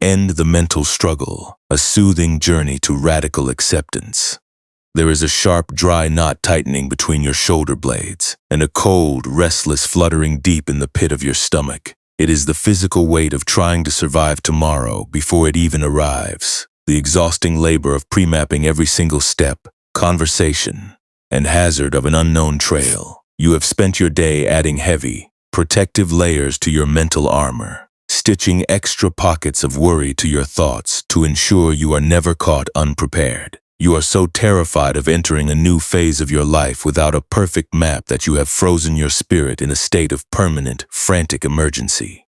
end the mental struggle, a soothing journey to radical acceptance. There is a sharp, dry knot tightening between your shoulder blades, and a cold, restless fluttering deep in the pit of your stomach. It is the physical weight of trying to survive tomorrow before it even arrives, the exhausting labor of pre-mapping every single step, conversation, and hazard of an unknown trail. You have spent your day adding heavy, protective layers to your mental armor, stitching extra pockets of worry to your thoughts to ensure you are never caught unprepared. You are so terrified of entering a new phase of your life without a perfect map that you have frozen your spirit in a state of permanent, frantic emergency.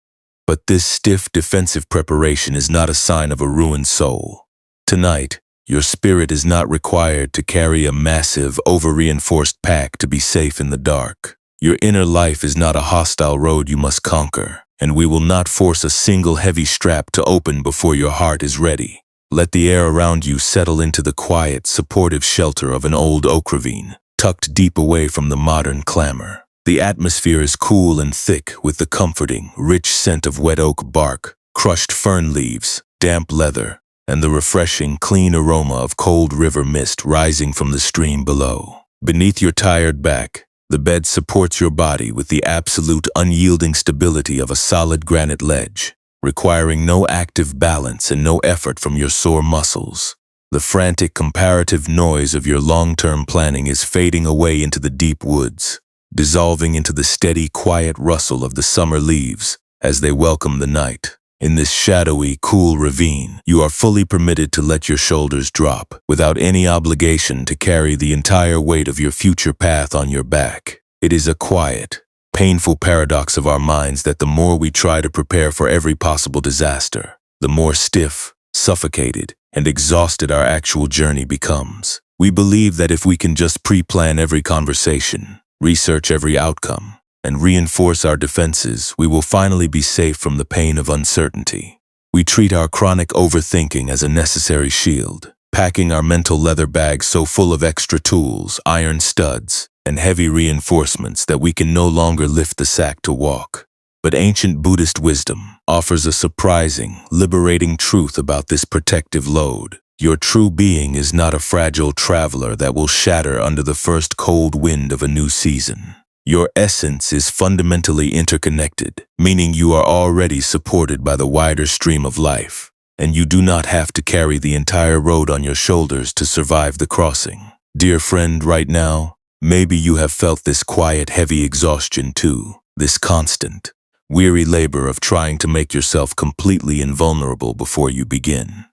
But this stiff, defensive preparation is not a sign of a ruined soul. Tonight, your spirit is not required to carry a massive, over-reinforced pack to be safe in the dark. Your inner life is not a hostile road you must conquer, and we will not force a single heavy strap to open before your heart is ready. Let the air around you settle into the quiet, supportive shelter of an old oak ravine, tucked deep away from the modern clamor. The atmosphere is cool and thick with the comforting, rich scent of wet oak bark, crushed fern leaves, damp leather, and the refreshing, clean aroma of cold river mist rising from the stream below. Beneath your tired back, the bed supports your body with the absolute unyielding stability of a solid granite ledge, requiring no active balance and no effort from your sore muscles. The frantic comparative noise of your long-term planning is fading away into the deep woods, dissolving into the steady, quiet rustle of the summer leaves as they welcome the night. In this shadowy, cool ravine, you are fully permitted to let your shoulders drop, without any obligation to carry the entire weight of your future path on your back. It is a quiet, painful paradox of our minds that the more we try to prepare for every possible disaster, the more stiff, suffocated, and exhausted our actual journey becomes. We believe that if we can just pre-plan every conversation, research every outcome, and reinforce our defenses, we will finally be safe from the pain of uncertainty. We treat our chronic overthinking as a necessary shield, packing our mental leather bags so full of extra tools, iron studs, and heavy reinforcements that we can no longer lift the sack to walk. But ancient Buddhist wisdom offers a surprising, liberating truth about this protective load. Your true being is not a fragile traveler that will shatter under the first cold wind of a new season. Your essence is fundamentally interconnected, meaning you are already supported by the wider stream of life, and you do not have to carry the entire road on your shoulders to survive the crossing. Dear friend, right now, maybe you have felt this quiet, heavy exhaustion too, this constant, weary labor of trying to make yourself completely invulnerable before you begin.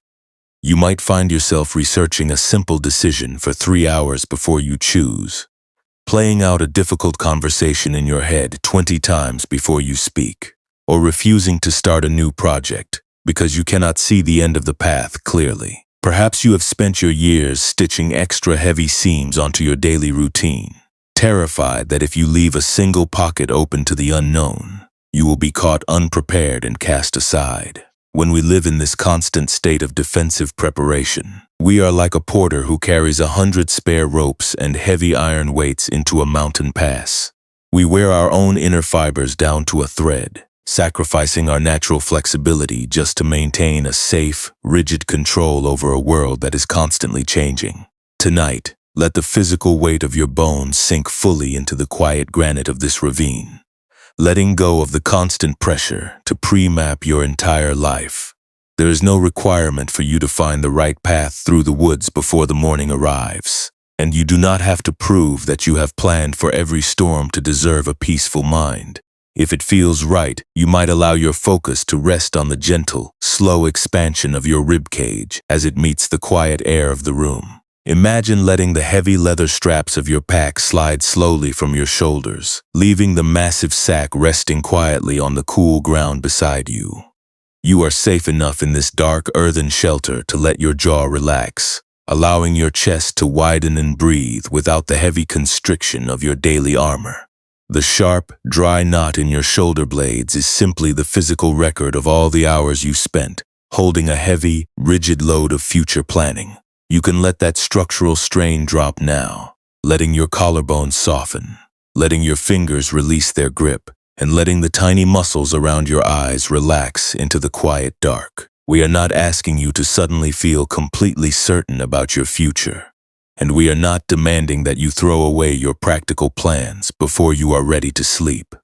You might find yourself researching a simple decision for 3 hours before you choose, playing out a difficult conversation in your head 20 times before you speak, or refusing to start a new project because you cannot see the end of the path clearly. Perhaps you have spent your years stitching extra heavy seams onto your daily routine, terrified that if you leave a single pocket open to the unknown, you will be caught unprepared and cast aside. When we live in this constant state of defensive preparation, we are like a porter who carries 100 spare ropes and heavy iron weights into a mountain pass. We wear our own inner fibers down to a thread, sacrificing our natural flexibility just to maintain a safe, rigid control over a world that is constantly changing. Tonight, let the physical weight of your bones sink fully into the quiet granite of this ravine, letting go of the constant pressure to pre-map your entire life. There is no requirement for you to find the right path through the woods before the morning arrives, and you do not have to prove that you have planned for every storm to deserve a peaceful mind. If it feels right, you might allow your focus to rest on the gentle, slow expansion of your ribcage as it meets the quiet air of the room. Imagine letting the heavy leather straps of your pack slide slowly from your shoulders, leaving the massive sack resting quietly on the cool ground beside you. You are safe enough in this dark earthen shelter to let your jaw relax, allowing your chest to widen and breathe without the heavy constriction of your daily armor. The sharp, dry knot in your shoulder blades is simply the physical record of all the hours you spent holding a heavy, rigid load of future planning. You can let that structural strain drop now, letting your collarbones soften, letting your fingers release their grip, and letting the tiny muscles around your eyes relax into the quiet dark. We are not asking you to suddenly feel completely certain about your future, and we are not demanding that you throw away your practical plans before you are ready to sleep.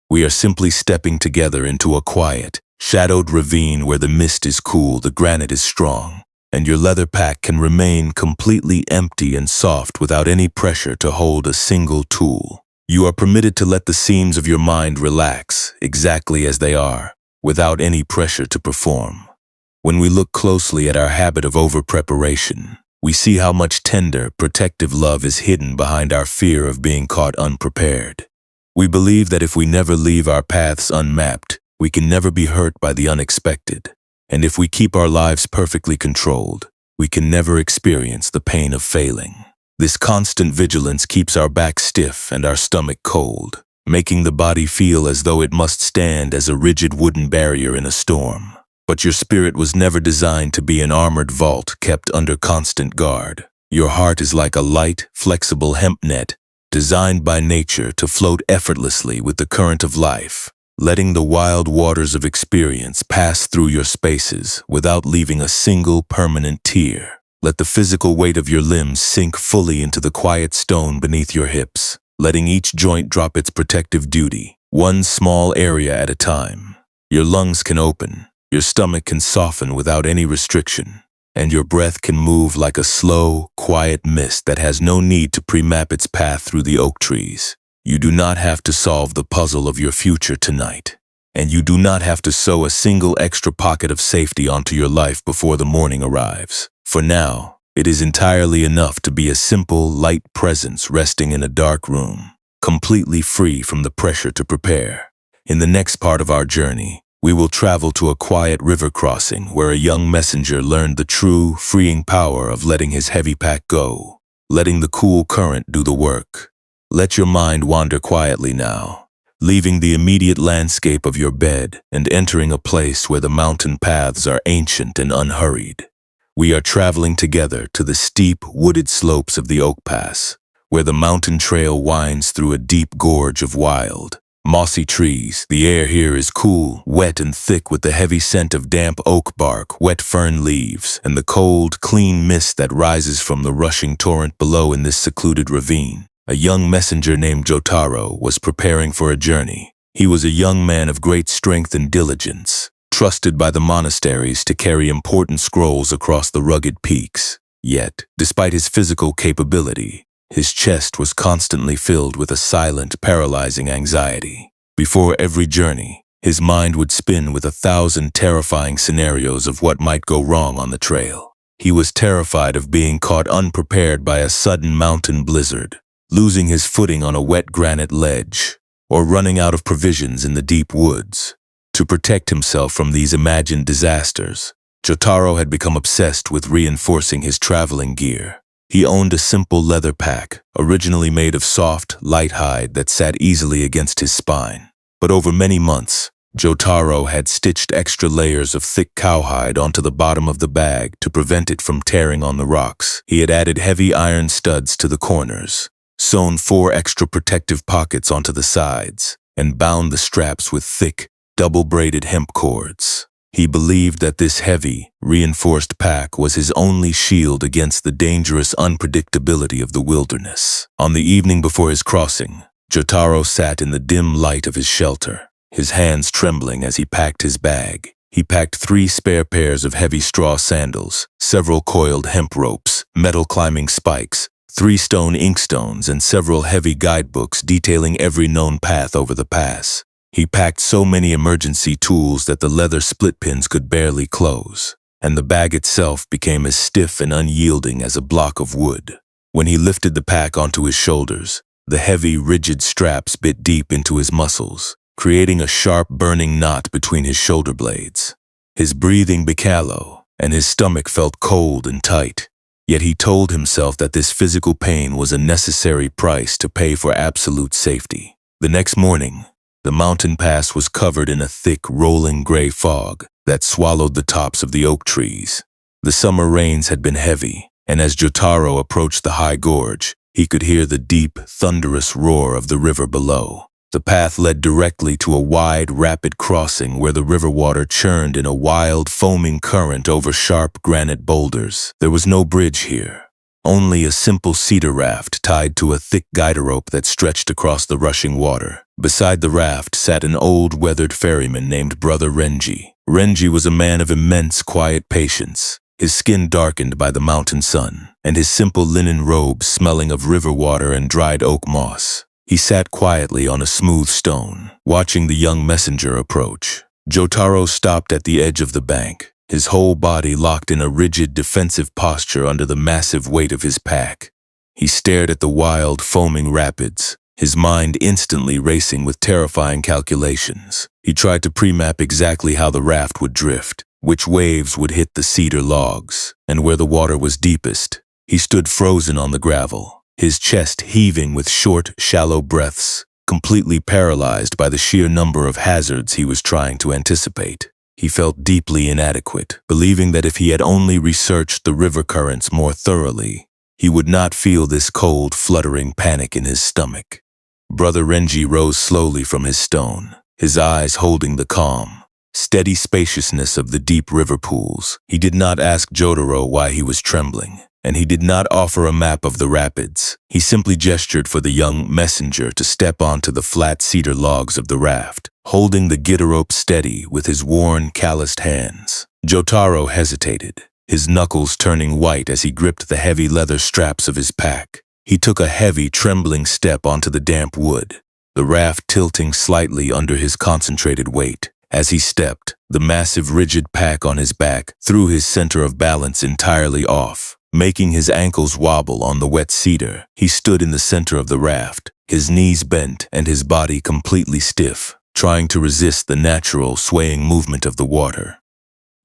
We are simply stepping together into a quiet, shadowed ravine where the mist is cool, the granite is strong, and your leather pack can remain completely empty and soft without any pressure to hold a single tool. You are permitted to let the seams of your mind relax exactly as they are, without any pressure to perform. When we look closely at our habit of over-preparation, we see how much tender, protective love is hidden behind our fear of being caught unprepared. We believe that if we never leave our paths unmapped, we can never be hurt by the unexpected. And if we keep our lives perfectly controlled, we can never experience the pain of failing. This constant vigilance keeps our back stiff and our stomach cold, making the body feel as though it must stand as a rigid wooden barrier in a storm. But your spirit was never designed to be an armored vault kept under constant guard. Your heart is like a light, flexible hemp net, designed by nature to float effortlessly with the current of life, letting the wild waters of experience pass through your spaces without leaving a single permanent tear. Let the physical weight of your limbs sink fully into the quiet stone beneath your hips, letting each joint drop its protective duty, one small area at a time. Your lungs can open, your stomach can soften without any restriction, and your breath can move like a slow, quiet mist that has no need to pre-map its path through the oak trees. You do not have to solve the puzzle of your future tonight, and you do not have to sew a single extra pocket of safety onto your life before the morning arrives. For now, it is entirely enough to be a simple, light presence resting in a dark room, completely free from the pressure to prepare. In the next part of our journey, we will travel to a quiet river crossing where a young messenger learned the true, freeing power of letting his heavy pack go, letting the cool current do the work. Let your mind wander quietly now, leaving the immediate landscape of your bed and entering a place where the mountain paths are ancient and unhurried. We are traveling together to the steep, wooded slopes of the Oak Pass, where the mountain trail winds through a deep gorge of wild, mossy trees. The air here is cool, wet and thick with the heavy scent of damp oak bark, wet fern leaves, and the cold, clean mist that rises from the rushing torrent below in this secluded ravine. A young messenger named Jotaro was preparing for a journey. He was a young man of great strength and diligence, trusted by the monasteries to carry important scrolls across the rugged peaks. Yet, despite his physical capability, his chest was constantly filled with a silent, paralyzing anxiety. Before every journey, his mind would spin with 1,000 terrifying scenarios of what might go wrong on the trail. He was terrified of being caught unprepared by a sudden mountain blizzard, losing his footing on a wet granite ledge, or running out of provisions in the deep woods. To protect himself from these imagined disasters, Jotaro had become obsessed with reinforcing his traveling gear. He owned a simple leather pack, originally made of soft, light hide that sat easily against his spine. But over many months, Jotaro had stitched extra layers of thick cowhide onto the bottom of the bag to prevent it from tearing on the rocks. He had added heavy iron studs to the corners, sewn 4 extra protective pockets onto the sides, and bound the straps with thick, double-braided hemp cords. He believed that this heavy, reinforced pack was his only shield against the dangerous unpredictability of the wilderness. On the evening before his crossing, Jotaro sat in the dim light of his shelter, his hands trembling as he packed his bag. He packed 3 spare pairs of heavy straw sandals, several coiled hemp ropes, metal climbing spikes, 3 stone inkstones, and several heavy guidebooks detailing every known path over the pass. He packed so many emergency tools that the leather split pins could barely close, and the bag itself became as stiff and unyielding as a block of wood. When he lifted the pack onto his shoulders, the heavy, rigid straps bit deep into his muscles, creating a sharp, burning knot between his shoulder blades. His breathing became shallow, and his stomach felt cold and tight. Yet he told himself that this physical pain was a necessary price to pay for absolute safety. The next morning, the mountain pass was covered in a thick, rolling gray fog that swallowed the tops of the oak trees. The summer rains had been heavy, and as Jotaro approached the high gorge, he could hear the deep, thunderous roar of the river below. The path led directly to a wide, rapid crossing where the river water churned in a wild, foaming current over sharp granite boulders. There was no bridge here, only a simple cedar raft tied to a thick guide rope that stretched across the rushing water. Beside the raft sat an old, weathered ferryman named Brother Renji. Renji was a man of immense, quiet patience, his skin darkened by the mountain sun, and his simple linen robe smelling of river water and dried oak moss. He sat quietly on a smooth stone, watching the young messenger approach. Jotaro stopped at the edge of the bank, his whole body locked in a rigid, defensive posture under the massive weight of his pack. He stared at the wild, foaming rapids, his mind instantly racing with terrifying calculations. He tried to pre-map exactly how the raft would drift, which waves would hit the cedar logs, and where the water was deepest. He stood frozen on the gravel, his chest heaving with short, shallow breaths, completely paralyzed by the sheer number of hazards he was trying to anticipate. He felt deeply inadequate, believing that if he had only researched the river currents more thoroughly, he would not feel this cold, fluttering panic in his stomach. Brother Renji rose slowly from his stone, his eyes holding the calm, steady spaciousness of the deep river pools. He did not ask Jotaro why he was trembling, and he did not offer a map of the rapids. He simply gestured for the young messenger to step onto the flat cedar logs of the raft, holding the guide rope steady with his worn, calloused hands. Jotaro hesitated, his knuckles turning white as he gripped the heavy leather straps of his pack. He took a heavy, trembling step onto the damp wood, the raft tilting slightly under his concentrated weight. As he stepped, the massive, rigid pack on his back threw his center of balance entirely off, making his ankles wobble on the wet cedar. He stood in the center of the raft, his knees bent and his body completely stiff, trying to resist the natural, swaying movement of the water.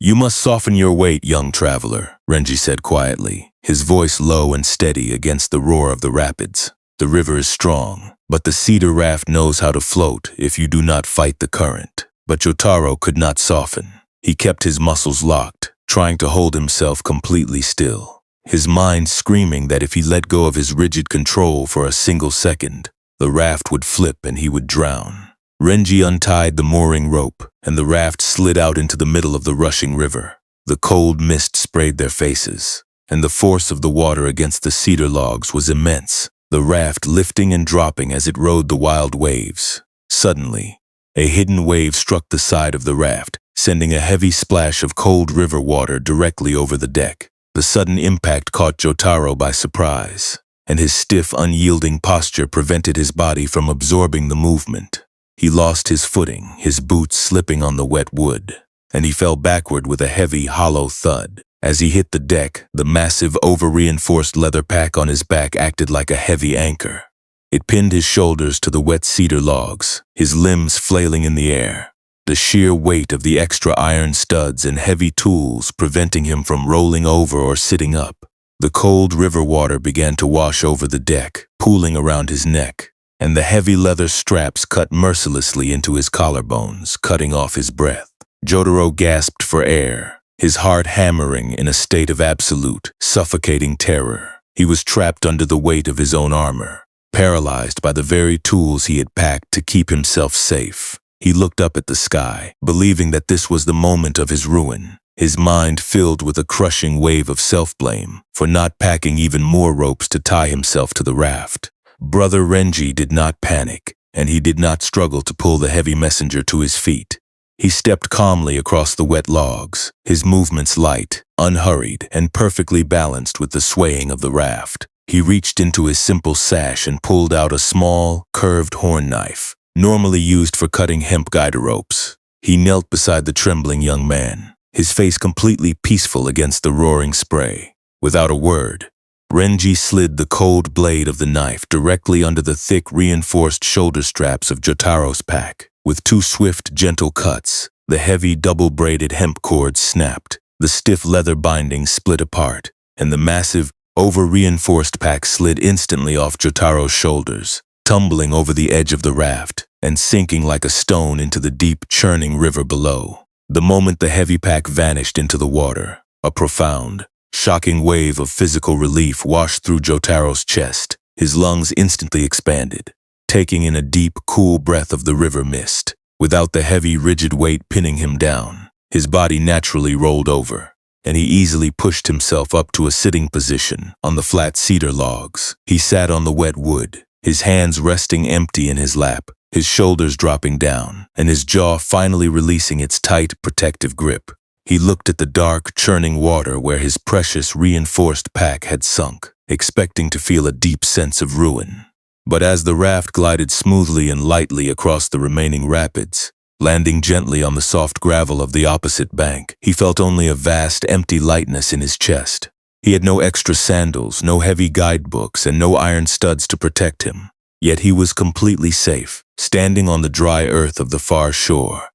"You must soften your weight, young traveler," Renji said quietly, his voice low and steady against the roar of the rapids. "The river is strong, but the cedar raft knows how to float if you do not fight the current." But Jotaro could not soften. He kept his muscles locked, trying to hold himself completely still, his mind screaming that if he let go of his rigid control for a single second, the raft would flip and he would drown. Renji untied the mooring rope, and the raft slid out into the middle of the rushing river. The cold mist sprayed their faces, and the force of the water against the cedar logs was immense, the raft lifting and dropping as it rode the wild waves. Suddenly, a hidden wave struck the side of the raft, sending a heavy splash of cold river water directly over the deck. The sudden impact caught Jotaro by surprise, and his stiff, unyielding posture prevented his body from absorbing the movement. He lost his footing, his boots slipping on the wet wood, and he fell backward with a heavy, hollow thud. As he hit the deck, the massive, over-reinforced leather pack on his back acted like a heavy anchor. It pinned his shoulders to the wet cedar logs, his limbs flailing in the air, the sheer weight of the extra iron studs and heavy tools preventing him from rolling over or sitting up. The cold river water began to wash over the deck, pooling around his neck, and the heavy leather straps cut mercilessly into his collarbones, cutting off his breath. Jotaro gasped for air, his heart hammering in a state of absolute, suffocating terror. He was trapped under the weight of his own armor, paralyzed by the very tools he had packed to keep himself safe. He looked up at the sky, believing that this was the moment of his ruin, his mind filled with a crushing wave of self-blame for not packing even more ropes to tie himself to the raft. Brother Renji did not panic, and he did not struggle to pull the heavy messenger to his feet. He stepped calmly across the wet logs, his movements light, unhurried, and perfectly balanced with the swaying of the raft. He reached into his simple sash and pulled out a small, curved horn knife, normally used for cutting hemp guide ropes. He knelt beside the trembling young man, his face completely peaceful against the roaring spray. Without a word, Renji slid the cold blade of the knife directly under the thick, reinforced shoulder straps of Jotaro's pack. With two swift, gentle cuts, the heavy, double-braided hemp cords snapped, the stiff leather bindings split apart, and the massive, over-reinforced pack slid instantly off Jotaro's shoulders, tumbling over the edge of the raft and sinking like a stone into the deep, churning river below. The moment the heavy pack vanished into the water, a profound, shocking wave of physical relief washed through Jotaro's chest. His lungs instantly expanded, taking in a deep, cool breath of the river mist. Without the heavy, rigid weight pinning him down, his body naturally rolled over, and he easily pushed himself up to a sitting position on the flat cedar logs. He sat on the wet wood, his hands resting empty in his lap, his shoulders dropping down, and his jaw finally releasing its tight, protective grip. He looked at the dark, churning water where his precious, reinforced pack had sunk, expecting to feel a deep sense of ruin. But as the raft glided smoothly and lightly across the remaining rapids, landing gently on the soft gravel of the opposite bank, he felt only a vast, empty lightness in his chest. He had no extra sandals, no heavy guidebooks, and no iron studs to protect him. Yet he was completely safe, standing on the dry earth of the far shore.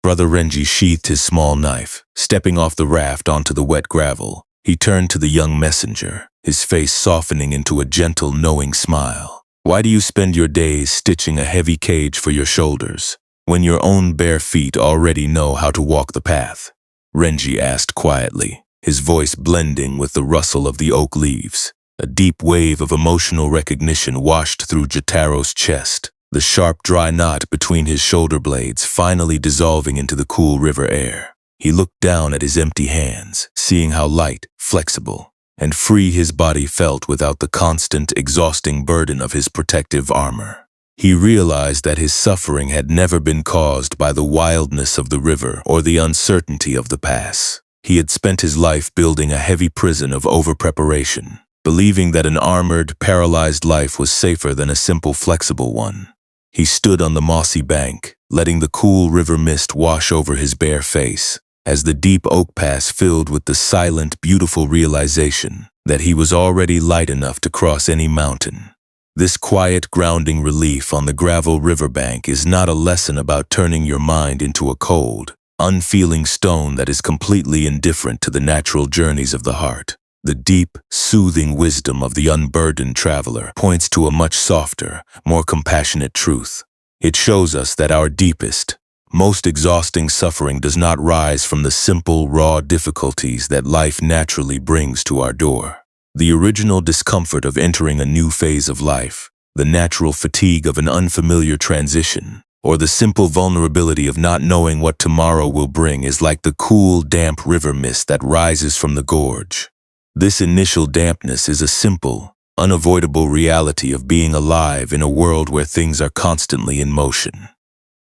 Brother Renji sheathed his small knife, stepping off the raft onto the wet gravel. He turned to the young messenger, his face softening into a gentle, knowing smile. Why do you spend your days stitching a heavy cage for your shoulders, when your own bare feet already know how to walk the path? Renji asked quietly, his voice blending with the rustle of the oak leaves. A deep wave of emotional recognition washed through Jotaro's chest, the sharp, dry knot between his shoulder blades finally dissolving into the cool river air. He looked down at his empty hands, seeing how light, flexible, and free his body felt without the constant, exhausting burden of his protective armor. He realized that his suffering had never been caused by the wildness of the river or the uncertainty of the pass. He had spent his life building a heavy prison of over-preparation, believing that an armored, paralyzed life was safer than a simple, flexible one. He stood on the mossy bank, letting the cool river mist wash over his bare face, as the deep oak pass filled with the silent, beautiful realization that he was already light enough to cross any mountain. This quiet, grounding relief on the gravel riverbank is not a lesson about turning your mind into a cold, unfeeling stone that is completely indifferent to the natural journeys of the heart. The deep, soothing wisdom of the unburdened traveler points to a much softer, more compassionate truth. It shows us that our deepest, most exhausting suffering does not rise from the simple, raw difficulties that life naturally brings to our door. The original discomfort of entering a new phase of life, the natural fatigue of an unfamiliar transition, or the simple vulnerability of not knowing what tomorrow will bring is like the cool, damp river mist that rises from the gorge. This initial dampness is a simple, unavoidable reality of being alive in a world where things are constantly in motion.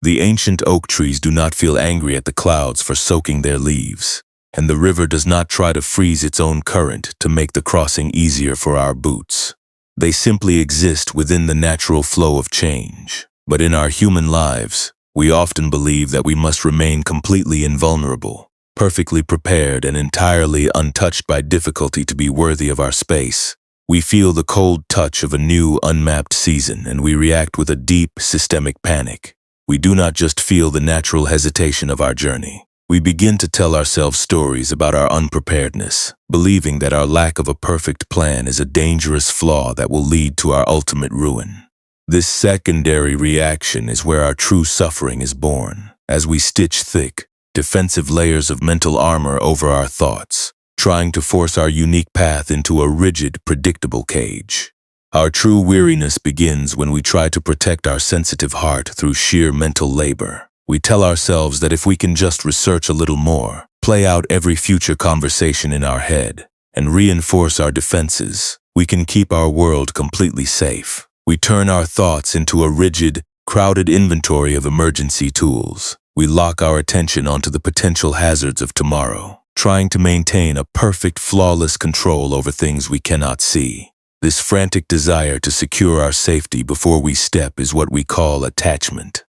The ancient oak trees do not feel angry at the clouds for soaking their leaves, and the river does not try to freeze its own current to make the crossing easier for our boots. They simply exist within the natural flow of change. But in our human lives, we often believe that we must remain completely invulnerable, perfectly prepared and entirely untouched by difficulty to be worthy of our space. We feel the cold touch of a new, unmapped season, and we react with a deep, systemic panic. We do not just feel the natural hesitation of our journey. We begin to tell ourselves stories about our unpreparedness, believing that our lack of a perfect plan is a dangerous flaw that will lead to our ultimate ruin. This secondary reaction is where our true suffering is born, as we stitch thick, defensive layers of mental armor over our thoughts, trying to force our unique path into a rigid, predictable cage. Our true weariness begins when we try to protect our sensitive heart through sheer mental labor. We tell ourselves that if we can just research a little more, play out every future conversation in our head, and reinforce our defenses, we can keep our world completely safe. We turn our thoughts into a rigid, crowded inventory of emergency tools. We lock our attention onto the potential hazards of tomorrow, trying to maintain a perfect, flawless control over things we cannot see. This frantic desire to secure our safety before we step is what we call attachment.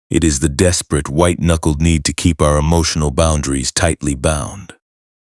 It is the desperate, white-knuckled need to keep our emotional boundaries tightly bound.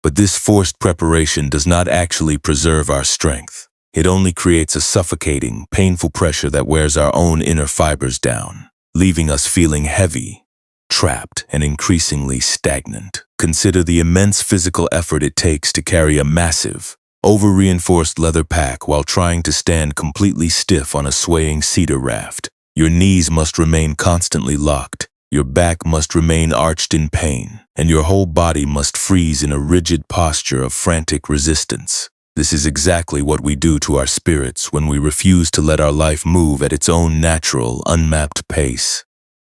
But this forced preparation does not actually preserve our strength. It only creates a suffocating, painful pressure that wears our own inner fibers down, leaving us feeling heavy, trapped, and increasingly stagnant. Consider the immense physical effort it takes to carry a massive, over-reinforced leather pack while trying to stand completely stiff on a swaying cedar raft. Your knees must remain constantly locked, your back must remain arched in pain, and your whole body must freeze in a rigid posture of frantic resistance. This is exactly what we do to our spirits when we refuse to let our life move at its own natural, unmapped pace.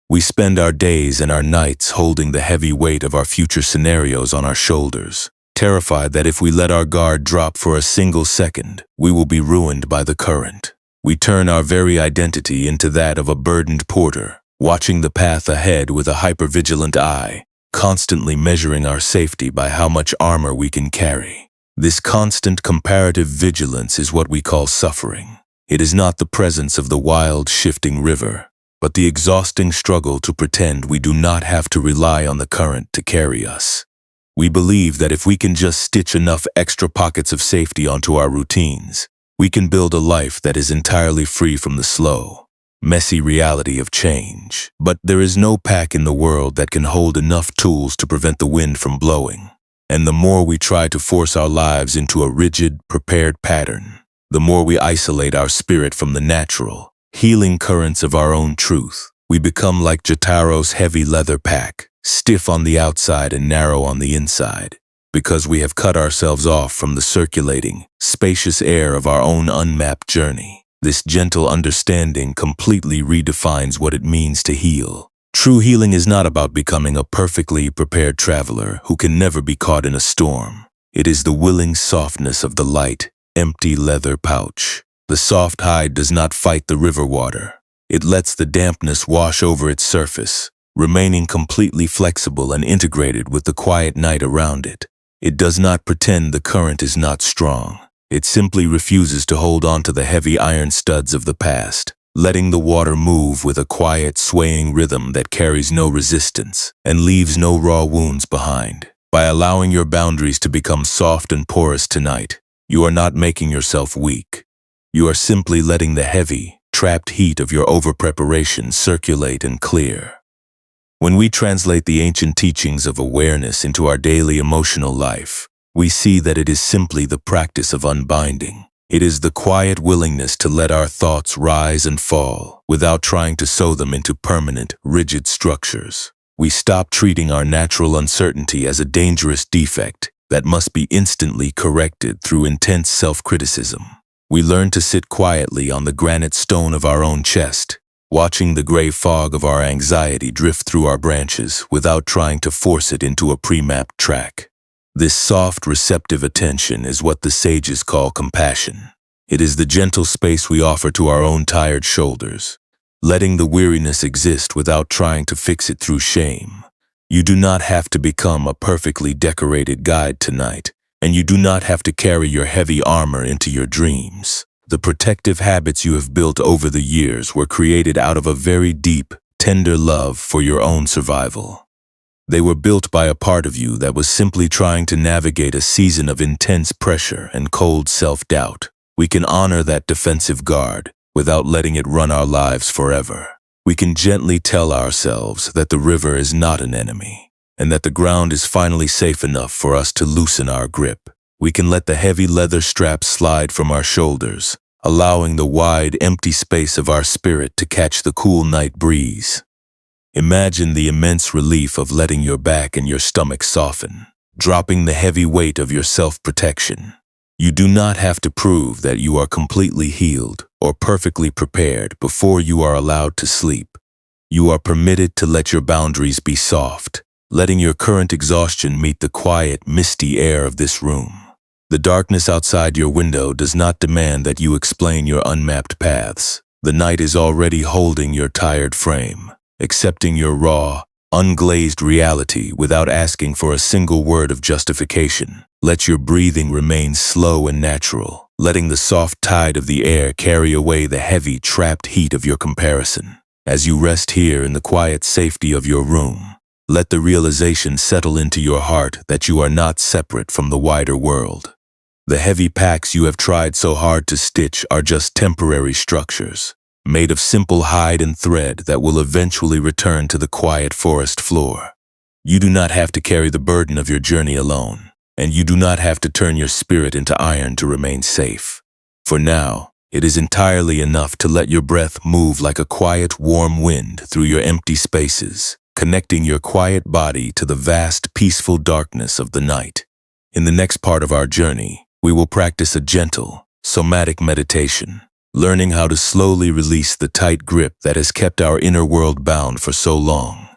We spend our days and our nights holding the heavy weight of our future scenarios on our shoulders, terrified that if we let our guard drop for a single second, we will be ruined by the current. We turn our very identity into that of a burdened porter, watching the path ahead with a hypervigilant eye, constantly measuring our safety by how much armor we can carry. This constant comparative vigilance is what we call suffering. It is not the presence of the wild, shifting river, but the exhausting struggle to pretend we do not have to rely on the current to carry us. We believe that if we can just stitch enough extra pockets of safety onto our routines, we can build a life that is entirely free from the slow, messy reality of change. But there is no pack in the world that can hold enough tools to prevent the wind from blowing. And the more we try to force our lives into a rigid, prepared pattern, the more we isolate our spirit from the natural, healing currents of our own truth. We become like Jotaro's heavy leather pack, stiff on the outside and narrow on the inside, because we have cut ourselves off from the circulating, spacious air of our own unmapped journey. This gentle understanding completely redefines what it means to heal. True healing is not about becoming a perfectly prepared traveler who can never be caught in a storm. It is the willing softness of the light, empty leather pouch. The soft hide does not fight the river water. It lets the dampness wash over its surface, remaining completely flexible and integrated with the quiet night around it. It does not pretend the current is not strong. It simply refuses to hold on to the heavy iron studs of the past, letting the water move with a quiet, swaying rhythm that carries no resistance and leaves no raw wounds behind. By allowing your boundaries to become soft and porous tonight, you are not making yourself weak. You are simply letting the heavy, trapped heat of your over-preparation circulate and clear. When we translate the ancient teachings of awareness into our daily emotional life, we see that it is simply the practice of unbinding. It is the quiet willingness to let our thoughts rise and fall without trying to sew them into permanent, rigid structures. We stop treating our natural uncertainty as a dangerous defect that must be instantly corrected through intense self-criticism. We learn to sit quietly on the granite stone of our own chest, watching the gray fog of our anxiety drift through our branches without trying to force it into a pre-mapped track. This soft, receptive attention is what the sages call compassion. It is the gentle space we offer to our own tired shoulders, letting the weariness exist without trying to fix it through shame. You do not have to become a perfectly decorated guide tonight, and you do not have to carry your heavy armor into your dreams. The protective habits you have built over the years were created out of a very deep, tender love for your own survival. They were built by a part of you that was simply trying to navigate a season of intense pressure and cold self-doubt. We can honor that defensive guard without letting it run our lives forever. We can gently tell ourselves that the river is not an enemy, and that the ground is finally safe enough for us to loosen our grip. We can let the heavy leather straps slide from our shoulders, allowing the wide, empty space of our spirit to catch the cool night breeze. Imagine the immense relief of letting your back and your stomach soften, dropping the heavy weight of your self-protection. You do not have to prove that you are completely healed or perfectly prepared before you are allowed to sleep. You are permitted to let your boundaries be soft, letting your current exhaustion meet the quiet, misty air of this room. The darkness outside your window does not demand that you explain your unmapped paths. The night is already holding your tired frame, accepting your raw, unglazed reality without asking for a single word of justification. Let your breathing remain slow and natural, letting the soft tide of the air carry away the heavy, trapped heat of your comparison. As you rest here in the quiet safety of your room, let the realization settle into your heart that you are not separate from the wider world. The heavy packs you have tried so hard to stitch are just temporary structures, made of simple hide and thread that will eventually return to the quiet forest floor. You do not have to carry the burden of your journey alone, and you do not have to turn your spirit into iron to remain safe. For now, it is entirely enough to let your breath move like a quiet, warm wind through your empty spaces, connecting your quiet body to the vast, peaceful darkness of the night. In the next part of our journey, we will practice a gentle, somatic meditation, learning how to slowly release the tight grip that has kept our inner world bound for so long.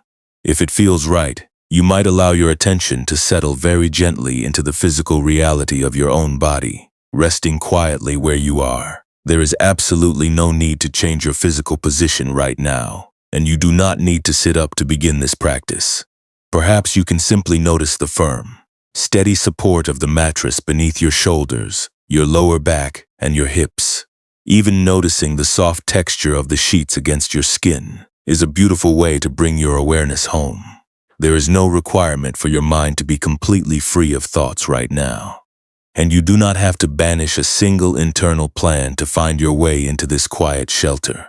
If it feels right, you might allow your attention to settle very gently into the physical reality of your own body, resting quietly where you are. There is absolutely no need to change your physical position right now, and you do not need to sit up to begin this practice. Perhaps you can simply notice the firm, steady support of the mattress beneath your shoulders, your lower back, and your hips. Even noticing the soft texture of the sheets against your skin is a beautiful way to bring your awareness home. There is no requirement for your mind to be completely free of thoughts right now. And you do not have to banish a single internal plan to find your way into this quiet shelter.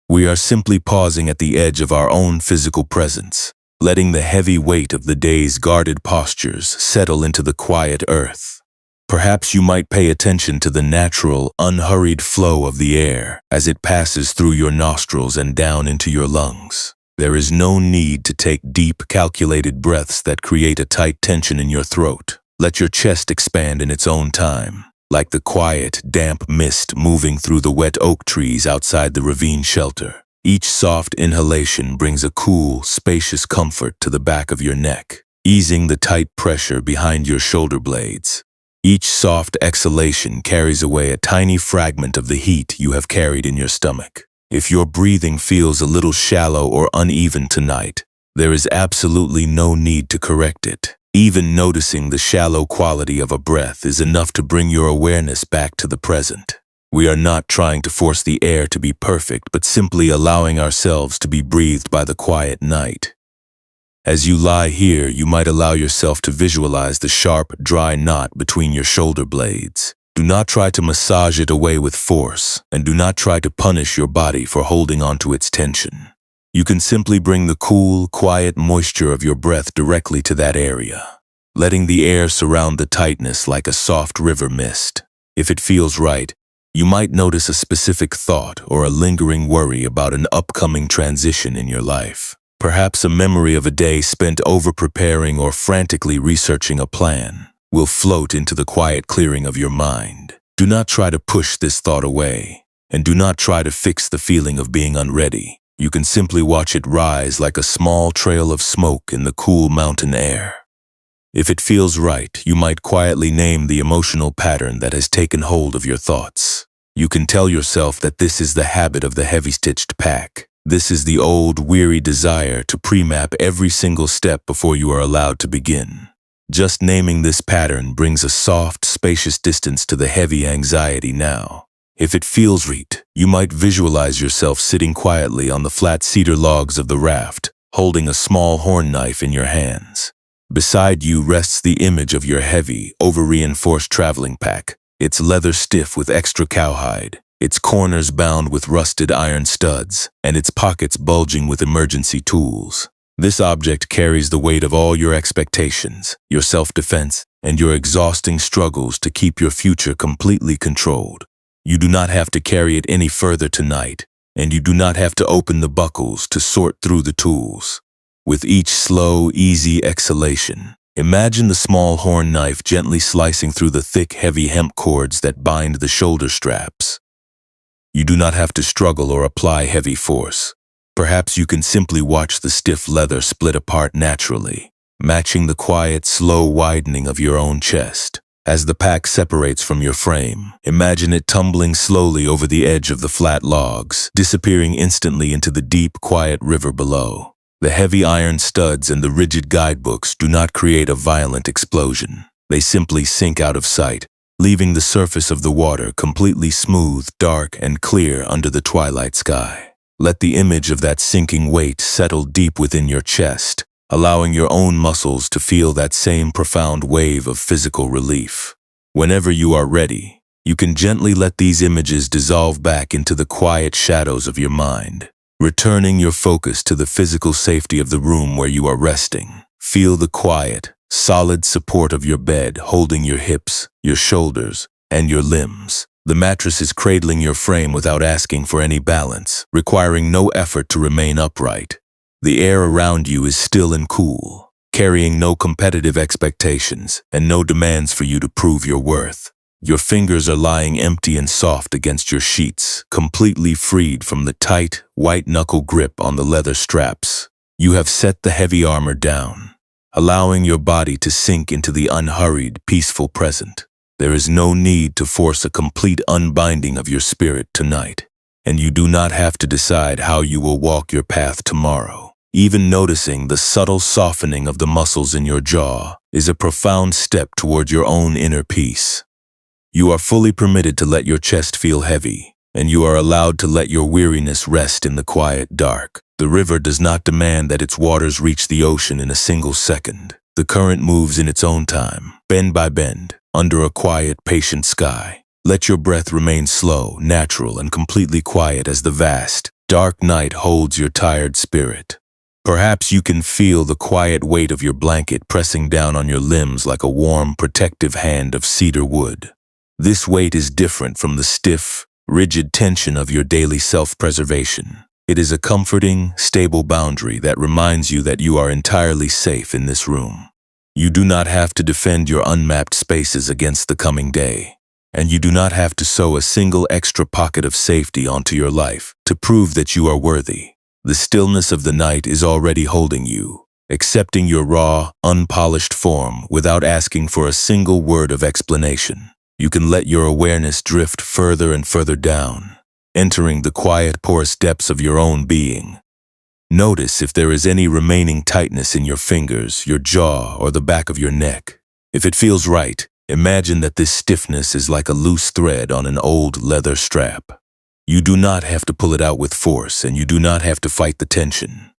We are simply pausing at the edge of our own physical presence, letting the heavy weight of the day's guarded postures settle into the quiet earth. Perhaps you might pay attention to the natural, unhurried flow of the air as it passes through your nostrils and down into your lungs. There is no need to take deep, calculated breaths that create a tight tension in your throat. Let your chest expand in its own time, like the quiet, damp mist moving through the wet oak trees outside the ravine shelter. Each soft inhalation brings a cool, spacious comfort to the back of your neck, easing the tight pressure behind your shoulder blades. Each soft exhalation carries away a tiny fragment of the heat you have carried in your stomach. If your breathing feels a little shallow or uneven tonight, there is absolutely no need to correct it. Even noticing the shallow quality of a breath is enough to bring your awareness back to the present. We are not trying to force the air to be perfect, but simply allowing ourselves to be breathed by the quiet night. As you lie here, you might allow yourself to visualize the sharp, dry knot between your shoulder blades. Do not try to massage it away with force, and do not try to punish your body for holding onto its tension. You can simply bring the cool, quiet moisture of your breath directly to that area, letting the air surround the tightness like a soft river mist. If it feels right, you might notice a specific thought or a lingering worry about an upcoming transition in your life. Perhaps a memory of a day spent over-preparing or frantically researching a plan will float into the quiet clearing of your mind. Do not try to push this thought away, and do not try to fix the feeling of being unready. You can simply watch it rise like a small trail of smoke in the cool mountain air. If it feels right, you might quietly name the emotional pattern that has taken hold of your thoughts. You can tell yourself that this is the habit of the heavy-stitched pack. This is the old, weary desire to pre-map every single step before you are allowed to begin. Just naming this pattern brings a soft, spacious distance to the heavy anxiety now. If it feels right, you might visualize yourself sitting quietly on the flat cedar logs of the raft, holding a small horn knife in your hands. Beside you rests the image of your heavy, over-reinforced traveling pack, its leather stiff with extra cowhide, its corners bound with rusted iron studs, and its pockets bulging with emergency tools. This object carries the weight of all your expectations, your self-defense, and your exhausting struggles to keep your future completely controlled. You do not have to carry it any further tonight, and you do not have to open the buckles to sort through the tools. With each slow, easy exhalation, imagine the small horn knife gently slicing through the thick, heavy hemp cords that bind the shoulder straps. You do not have to struggle or apply heavy force. Perhaps you can simply watch the stiff leather split apart naturally, matching the quiet, slow widening of your own chest. As the pack separates from your frame, imagine it tumbling slowly over the edge of the flat logs, disappearing instantly into the deep, quiet river below. The heavy iron studs and the rigid guidebooks do not create a violent explosion. They simply sink out of sight, leaving the surface of the water completely smooth, dark, and clear under the twilight sky. Let the image of that sinking weight settle deep within your chest, allowing your own muscles to feel that same profound wave of physical relief. Whenever you are ready, you can gently let these images dissolve back into the quiet shadows of your mind, returning your focus to the physical safety of the room where you are resting. Feel the quiet, solid support of your bed holding your hips, your shoulders, and your limbs. The mattress is cradling your frame without asking for any balance, requiring no effort to remain upright. The air around you is still and cool, carrying no competitive expectations and no demands for you to prove your worth. Your fingers are lying empty and soft against your sheets, completely freed from the tight, white-knuckle grip on the leather straps. You have set the heavy armor down, allowing your body to sink into the unhurried, peaceful present. There is no need to force a complete unbinding of your spirit tonight, and you do not have to decide how you will walk your path tomorrow. Even noticing the subtle softening of the muscles in your jaw is a profound step toward your own inner peace. You are fully permitted to let your chest feel heavy, and you are allowed to let your weariness rest in the quiet dark. The river does not demand that its waters reach the ocean in a single second. The current moves in its own time, bend by bend, under a quiet, patient sky. Let your breath remain slow, natural, and completely quiet as the vast, dark night holds your tired spirit. Perhaps you can feel the quiet weight of your blanket pressing down on your limbs like a warm, protective hand of cedar wood. This weight is different from the stiff, rigid tension of your daily self-preservation. It is a comforting, stable boundary that reminds you that you are entirely safe in this room. You do not have to defend your unmapped spaces against the coming day, and you do not have to sew a single extra pocket of safety onto your life to prove that you are worthy. The stillness of the night is already holding you, accepting your raw, unpolished form without asking for a single word of explanation. You can let your awareness drift further and further down, entering the quiet, porous depths of your own being. Notice if there is any remaining tightness in your fingers, your jaw, or the back of your neck. If it feels right, imagine that this stiffness is like a loose thread on an old leather strap. You do not have to pull it out with force, and you do not have to fight the tension.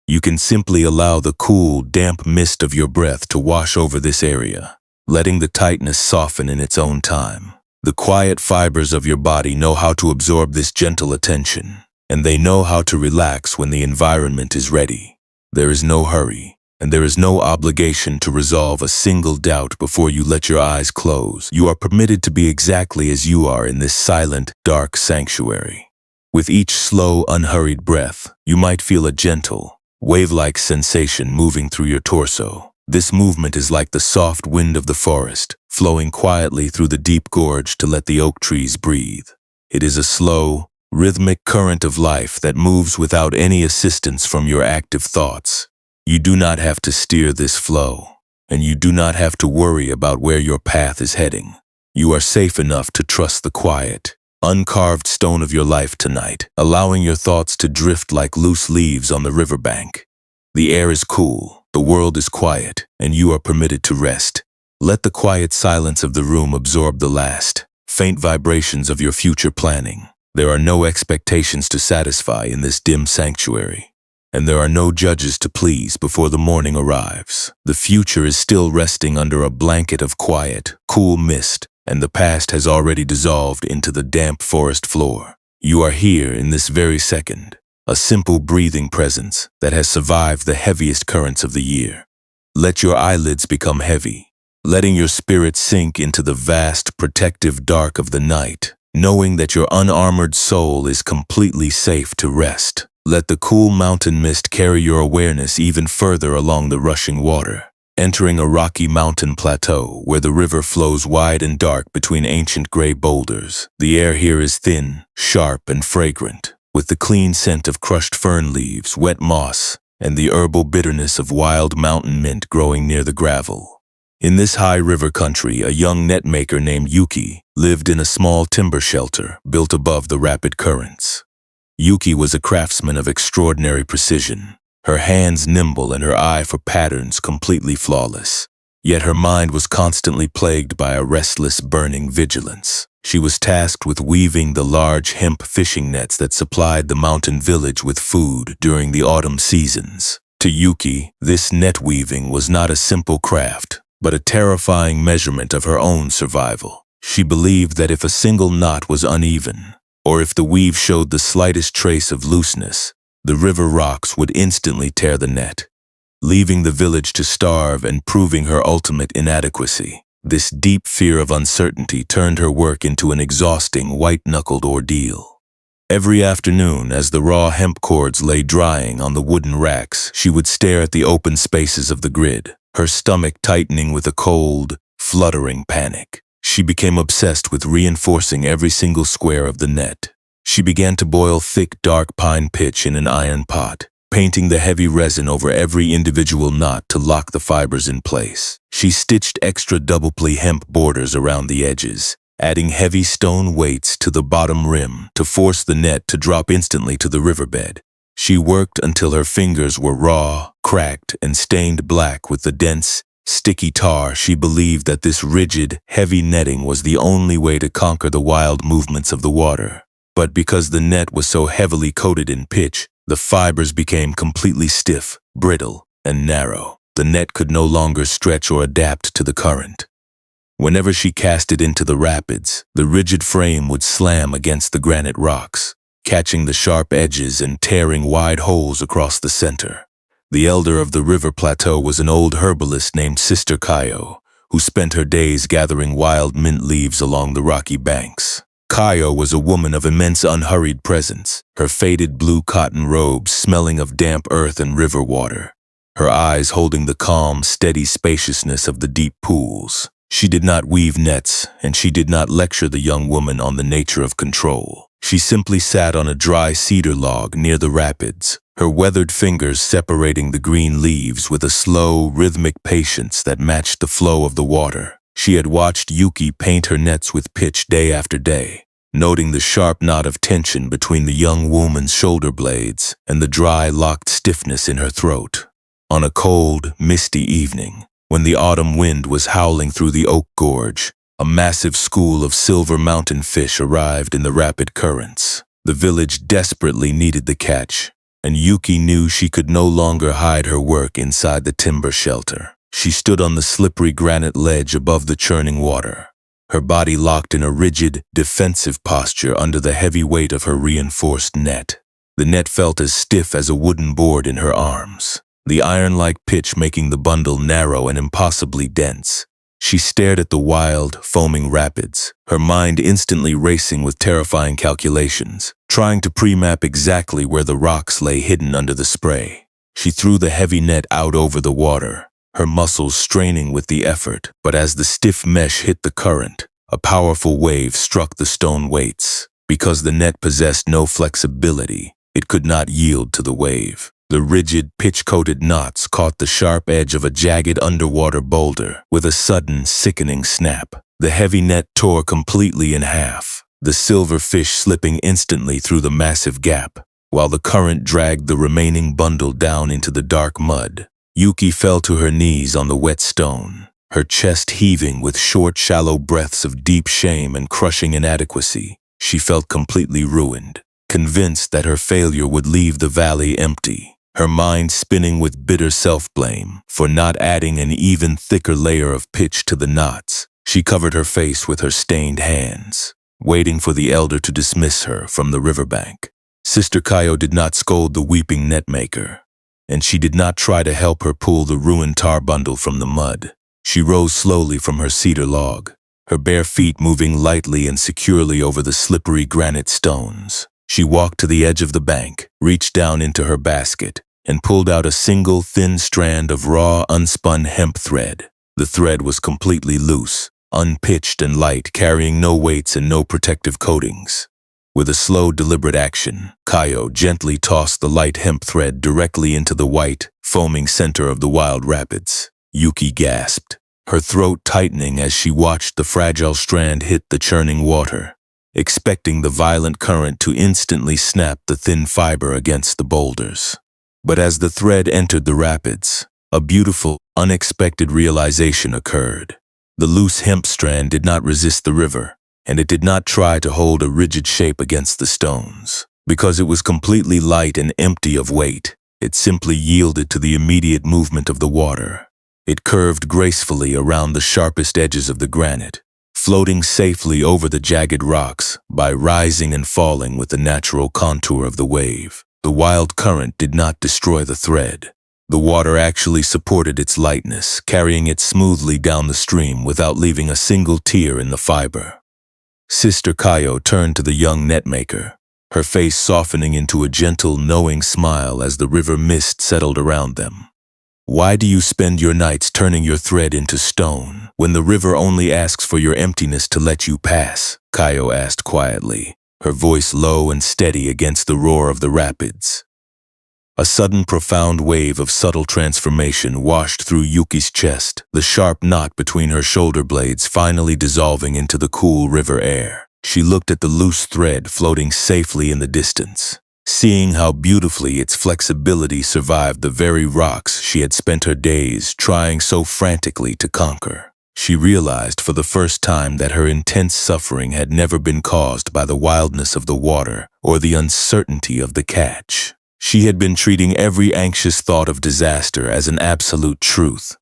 You can simply allow the cool, damp mist of your breath to wash over this area, letting the tightness soften in its own time. The quiet fibers of your body know how to absorb this gentle attention, and they know how to relax when the environment is ready. There is no hurry, and there is no obligation to resolve a single doubt before you let your eyes close. You are permitted to be exactly as you are in this silent, dark sanctuary. With each slow, unhurried breath, you might feel a gentle, wave-like sensation moving through your torso. This movement is like the soft wind of the forest, flowing quietly through the deep gorge to let the oak trees breathe. It is a slow, rhythmic current of life that moves without any assistance from your active thoughts. You do not have to steer this flow, and you do not have to worry about where your path is heading. You are safe enough to trust the quiet, uncarved stone of your life tonight, allowing your thoughts to drift like loose leaves on the riverbank. The air is cool, the world is quiet, and you are permitted to rest. Let the quiet silence of the room absorb the last, faint vibrations of your future planning. There are no expectations to satisfy in this dim sanctuary, and there are no judges to please before the morning arrives. The future is still resting under a blanket of quiet, cool mist, and the past has already dissolved into the damp forest floor. You are here in this very second, a simple breathing presence that has survived the heaviest currents of the year. Let your eyelids become heavy, letting your spirit sink into the vast, protective dark of the night, knowing that your unarmored soul is completely safe to rest. Let the cool mountain mist carry your awareness even further along the rushing water, entering a rocky mountain plateau where the river flows wide and dark between ancient gray boulders. The air here is thin, sharp, and fragrant, with the clean scent of crushed fern leaves, wet moss, and the herbal bitterness of wild mountain mint growing near the gravel. In this high river country, a young net maker named Yuki lived in a small timber shelter built above the rapid currents. Yuki was a craftsman of extraordinary precision, her hands nimble and her eye for patterns completely flawless. Yet her mind was constantly plagued by a restless, burning vigilance. She was tasked with weaving the large hemp fishing nets that supplied the mountain village with food during the autumn seasons. To Yuki, this net weaving was not a simple craft, but a terrifying measurement of her own survival. She believed that if a single knot was uneven, or if the weave showed the slightest trace of looseness, the river rocks would instantly tear the net, leaving the village to starve and proving her ultimate inadequacy. This deep fear of uncertainty turned her work into an exhausting, white-knuckled ordeal. Every afternoon, as the raw hemp cords lay drying on the wooden racks, she would stare at the open spaces of the grid, her stomach tightening with a cold, fluttering panic. She She became obsessed with reinforcing every single square of the net. She began to boil thick, dark pine pitch in an iron pot, painting the heavy resin over every individual knot to lock the fibers in place. She stitched extra double-ply hemp borders around the edges, adding heavy stone weights to the bottom rim to force the net to drop instantly to the riverbed. She worked until her fingers were raw, cracked, and stained black with the dense, sticky tar. She believed that this rigid, heavy netting was the only way to conquer the wild movements of the water. But because the net was so heavily coated in pitch, the fibers became completely stiff, brittle, and narrow. The net could no longer stretch or adapt to the current. Whenever she cast it into the rapids, the rigid frame would slam against the granite rocks, catching the sharp edges and tearing wide holes across the center. The elder of the river plateau was an old herbalist named Sister Kayo, who spent her days gathering wild mint leaves along the rocky banks. Kayo was a woman of immense unhurried presence, her faded blue cotton robes smelling of damp earth and river water, her eyes holding the calm, steady spaciousness of the deep pools. She did not weave nets, and she did not lecture the young woman on the nature of control. She simply sat on a dry cedar log near the rapids, her weathered fingers separating the green leaves with a slow, rhythmic patience that matched the flow of the water. She had watched Yuki paint her nets with pitch day after day, noting the sharp knot of tension between the young woman's shoulder blades and the dry, locked stiffness in her throat. On a cold, misty evening, when the autumn wind was howling through the oak gorge, a massive school of silver mountain fish arrived in the rapid currents. The village desperately needed the catch, and Yuki knew she could no longer hide her work inside the timber shelter. She stood on the slippery granite ledge above the churning water, her body locked in a rigid, defensive posture under the heavy weight of her reinforced net. The net felt as stiff as a wooden board in her arms, the iron-like pitch making the bundle narrow and impossibly dense. She stared at the wild, foaming rapids, her mind instantly racing with terrifying calculations, trying to pre-map exactly where the rocks lay hidden under the spray. She threw the heavy net out over the water, her muscles straining with the effort, but as the stiff mesh hit the current, a powerful wave struck the stone weights. Because the net possessed no flexibility, it could not yield to the wave. The rigid, pitch-coated knots caught the sharp edge of a jagged underwater boulder with a sudden, sickening snap. The heavy net tore completely in half, the silver fish slipping instantly through the massive gap, while the current dragged the remaining bundle down into the dark mud. Yuki fell to her knees on the wet stone, her chest heaving with short, shallow breaths of deep shame and crushing inadequacy. She felt completely ruined, convinced that her failure would leave the valley empty, her mind spinning with bitter self-blame for not adding an even thicker layer of pitch to the knots. She covered her face with her stained hands, waiting for the elder to dismiss her from the riverbank. Sister Kayo did not scold the weeping netmaker, and she did not try to help her pull the ruined tar bundle from the mud. She rose slowly from her cedar log, her bare feet moving lightly and securely over the slippery granite stones. She walked to the edge of the bank, reached down into her basket, and pulled out a single thin strand of raw, unspun hemp thread. The thread was completely loose, unpitched and light, carrying no weights and no protective coatings. With a slow, deliberate action, Kayo gently tossed the light hemp thread directly into the white, foaming center of the wild rapids. Yuki gasped, her throat tightening as she watched the fragile strand hit the churning water, expecting the violent current to instantly snap the thin fiber against the boulders. But as the thread entered the rapids, a beautiful, unexpected realization occurred. The loose hemp strand did not resist the river, and it did not try to hold a rigid shape against the stones. Because it was completely light and empty of weight, it simply yielded to the immediate movement of the water. It curved gracefully around the sharpest edges of the granite, floating safely over the jagged rocks by rising and falling with the natural contour of the wave. The wild current did not destroy the thread. The water actually supported its lightness, carrying it smoothly down the stream without leaving a single tear in the fiber. Sister Kayo turned to the young netmaker, her face softening into a gentle, knowing smile as the river mist settled around them. Why do you spend your nights turning your thread into stone when the river only asks for your emptiness to let you pass? Kaio asked quietly, her voice low and steady against the roar of the rapids. A sudden profound wave of subtle transformation washed through Yuki's chest, the sharp knot between her shoulder blades finally dissolving into the cool river air. She looked at the loose thread floating safely in the distance, seeing how beautifully its flexibility survived the very rocks she had spent her days trying so frantically to conquer. She realized for the first time that her intense suffering had never been caused by the wildness of the water or the uncertainty of the catch. She had been treating every anxious thought of disaster as an absolute truth,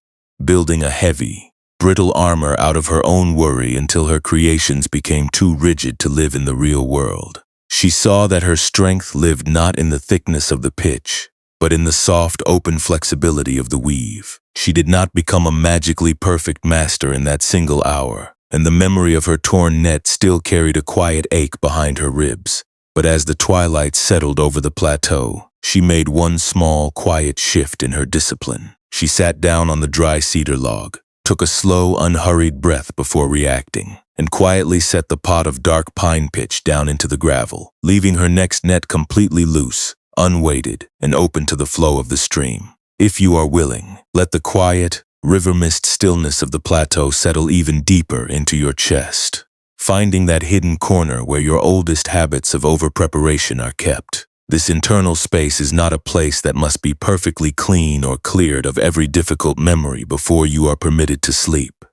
building a heavy, brittle armor out of her own worry until her creations became too rigid to live in the real world. She saw that her strength lived not in the thickness of the pitch, but in the soft, open flexibility of the weave. She did not become a magically perfect master in that single hour, and the memory of her torn net still carried a quiet ache behind her ribs. But as the twilight settled over the plateau, she made one small, quiet shift in her discipline. She sat down on the dry cedar log, took a slow, unhurried breath before reacting, and quietly set the pot of dark pine pitch down into the gravel, leaving her next net completely loose, unweighted, and open to the flow of the stream. If you are willing, let the quiet, river mist stillness of the plateau settle even deeper into your chest, finding that hidden corner where your oldest habits of over-preparation are kept. This internal space is not a place that must be perfectly clean or cleared of every difficult memory before you are permitted to sleep.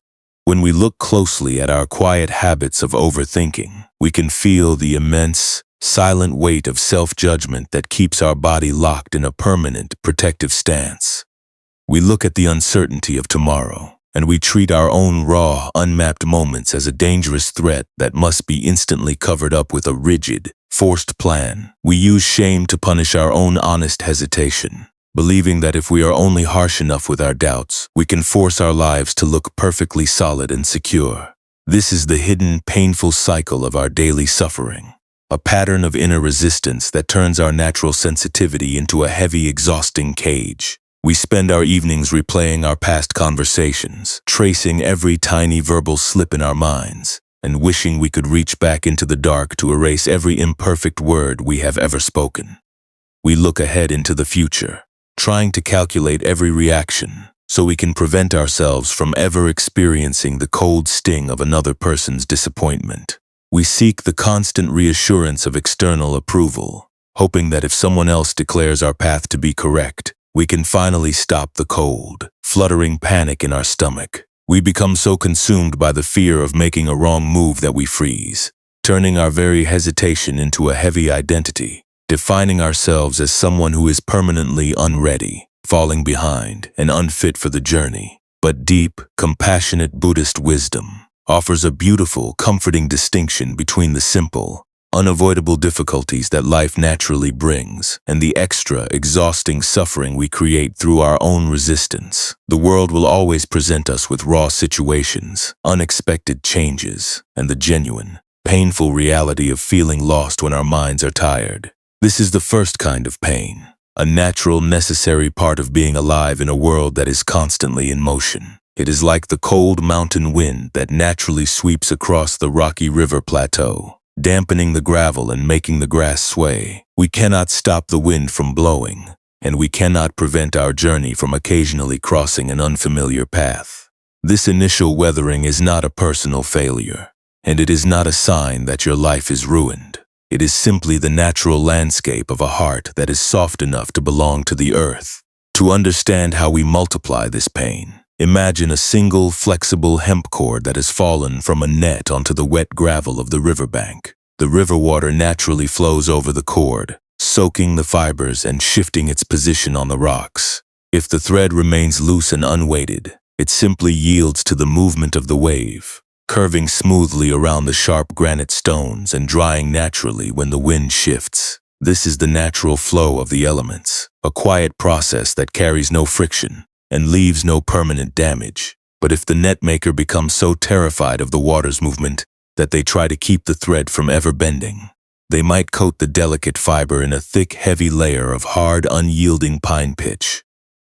When we look closely at our quiet habits of overthinking, we can feel the immense, silent weight of self-judgment that keeps our body locked in a permanent, protective stance. We look at the uncertainty of tomorrow, and we treat our own raw, unmapped moments as a dangerous threat that must be instantly covered up with a rigid, forced plan. We use shame to punish our own honest hesitation, believing that if we are only harsh enough with our doubts, we can force our lives to look perfectly solid and secure. This is the hidden, painful cycle of our daily suffering, a pattern of inner resistance that turns our natural sensitivity into a heavy, exhausting cage. We spend our evenings replaying our past conversations, tracing every tiny verbal slip in our minds, and wishing we could reach back into the dark to erase every imperfect word we have ever spoken. We look ahead into the future, trying to calculate every reaction so we can prevent ourselves from ever experiencing the cold sting of another person's disappointment. We seek the constant reassurance of external approval, hoping that if someone else declares our path to be correct, we can finally stop the cold, fluttering panic in our stomach. We become so consumed by the fear of making a wrong move that we freeze, turning our very hesitation into a heavy identity, defining ourselves as someone who is permanently unready, falling behind, and unfit for the journey. But deep, compassionate Buddhist wisdom offers a beautiful, comforting distinction between the simple, unavoidable difficulties that life naturally brings and the extra, exhausting suffering we create through our own resistance. The world will always present us with raw situations, unexpected changes, and the genuine, painful reality of feeling lost when our minds are tired. This is the first kind of pain, a natural, necessary part of being alive in a world that is constantly in motion. It is like the cold mountain wind that naturally sweeps across the rocky river plateau, dampening the gravel and making the grass sway. We cannot stop the wind from blowing, and we cannot prevent our journey from occasionally crossing an unfamiliar path. This initial weathering is not a personal failure, and it is not a sign that your life is ruined. It is simply the natural landscape of a heart that is soft enough to belong to the earth. To understand how we multiply this pain, imagine a single, flexible hemp cord that has fallen from a net onto the wet gravel of the riverbank. The river water naturally flows over the cord, soaking the fibers and shifting its position on the rocks. If the thread remains loose and unweighted, it simply yields to the movement of the wave, curving smoothly around the sharp granite stones and drying naturally when the wind shifts. This is the natural flow of the elements, a quiet process that carries no friction and leaves no permanent damage. But if the net maker becomes so terrified of the water's movement that they try to keep the thread from ever bending, they might coat the delicate fiber in a thick, heavy layer of hard, unyielding pine pitch.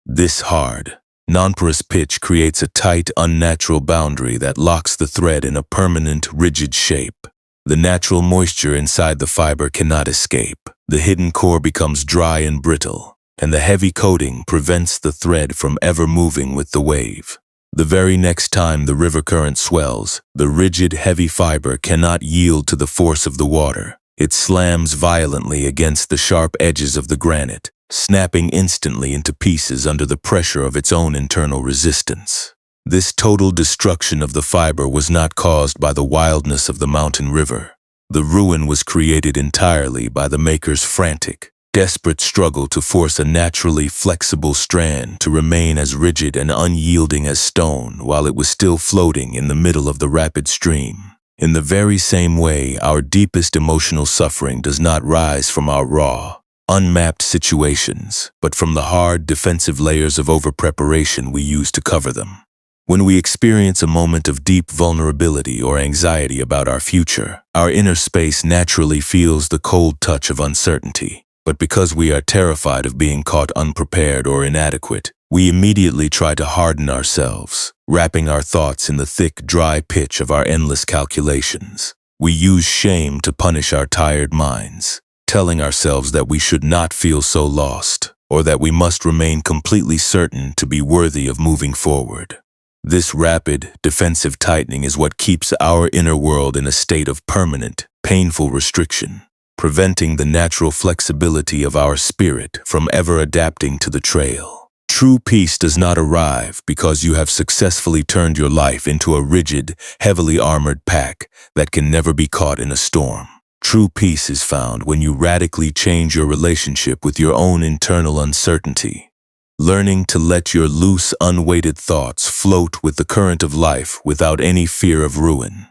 This hard, non-porous pitch creates a tight, unnatural boundary that locks the thread in a permanent, rigid shape. The natural moisture inside the fiber cannot escape. The hidden core becomes dry and brittle, and the heavy coating prevents the thread from ever moving with the wave. The very next time the river current swells, the rigid, heavy fiber cannot yield to the force of the water. It slams violently against the sharp edges of the granite, snapping instantly into pieces under the pressure of its own internal resistance. This total destruction of the fiber was not caused by the wildness of the mountain river. The ruin was created entirely by the maker's frantic, desperate struggle to force a naturally flexible strand to remain as rigid and unyielding as stone while it was still floating in the middle of the rapid stream. In the very same way, our deepest emotional suffering does not rise from our raw, unmapped situations, but from the hard, defensive layers of overpreparation we use to cover them. When we experience a moment of deep vulnerability or anxiety about our future, our inner space naturally feels the cold touch of uncertainty. But because we are terrified of being caught unprepared or inadequate, we immediately try to harden ourselves, wrapping our thoughts in the thick, dry pitch of our endless calculations. We use shame to punish our tired minds, telling ourselves that we should not feel so lost, or that we must remain completely certain to be worthy of moving forward. This rapid, defensive tightening is what keeps our inner world in a state of permanent, painful restriction, preventing the natural flexibility of our spirit from ever adapting to the trail. True peace does not arrive because you have successfully turned your life into a rigid, heavily armored pack that can never be caught in a storm. True peace is found when you radically change your relationship with your own internal uncertainty, learning to let your loose, unweighted thoughts float with the current of life without any fear of ruin.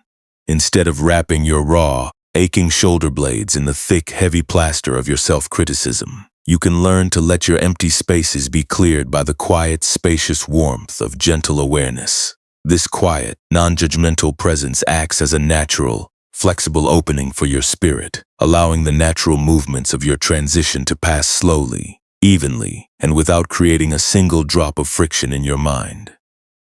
Instead of wrapping your raw, aching shoulder blades in the thick, heavy plaster of your self-criticism, you can learn to let your empty spaces be cleared by the quiet, spacious warmth of gentle awareness. This quiet, non-judgmental presence acts as a natural, flexible opening for your spirit, allowing the natural movements of your transition to pass slowly, evenly, and without creating a single drop of friction in your mind.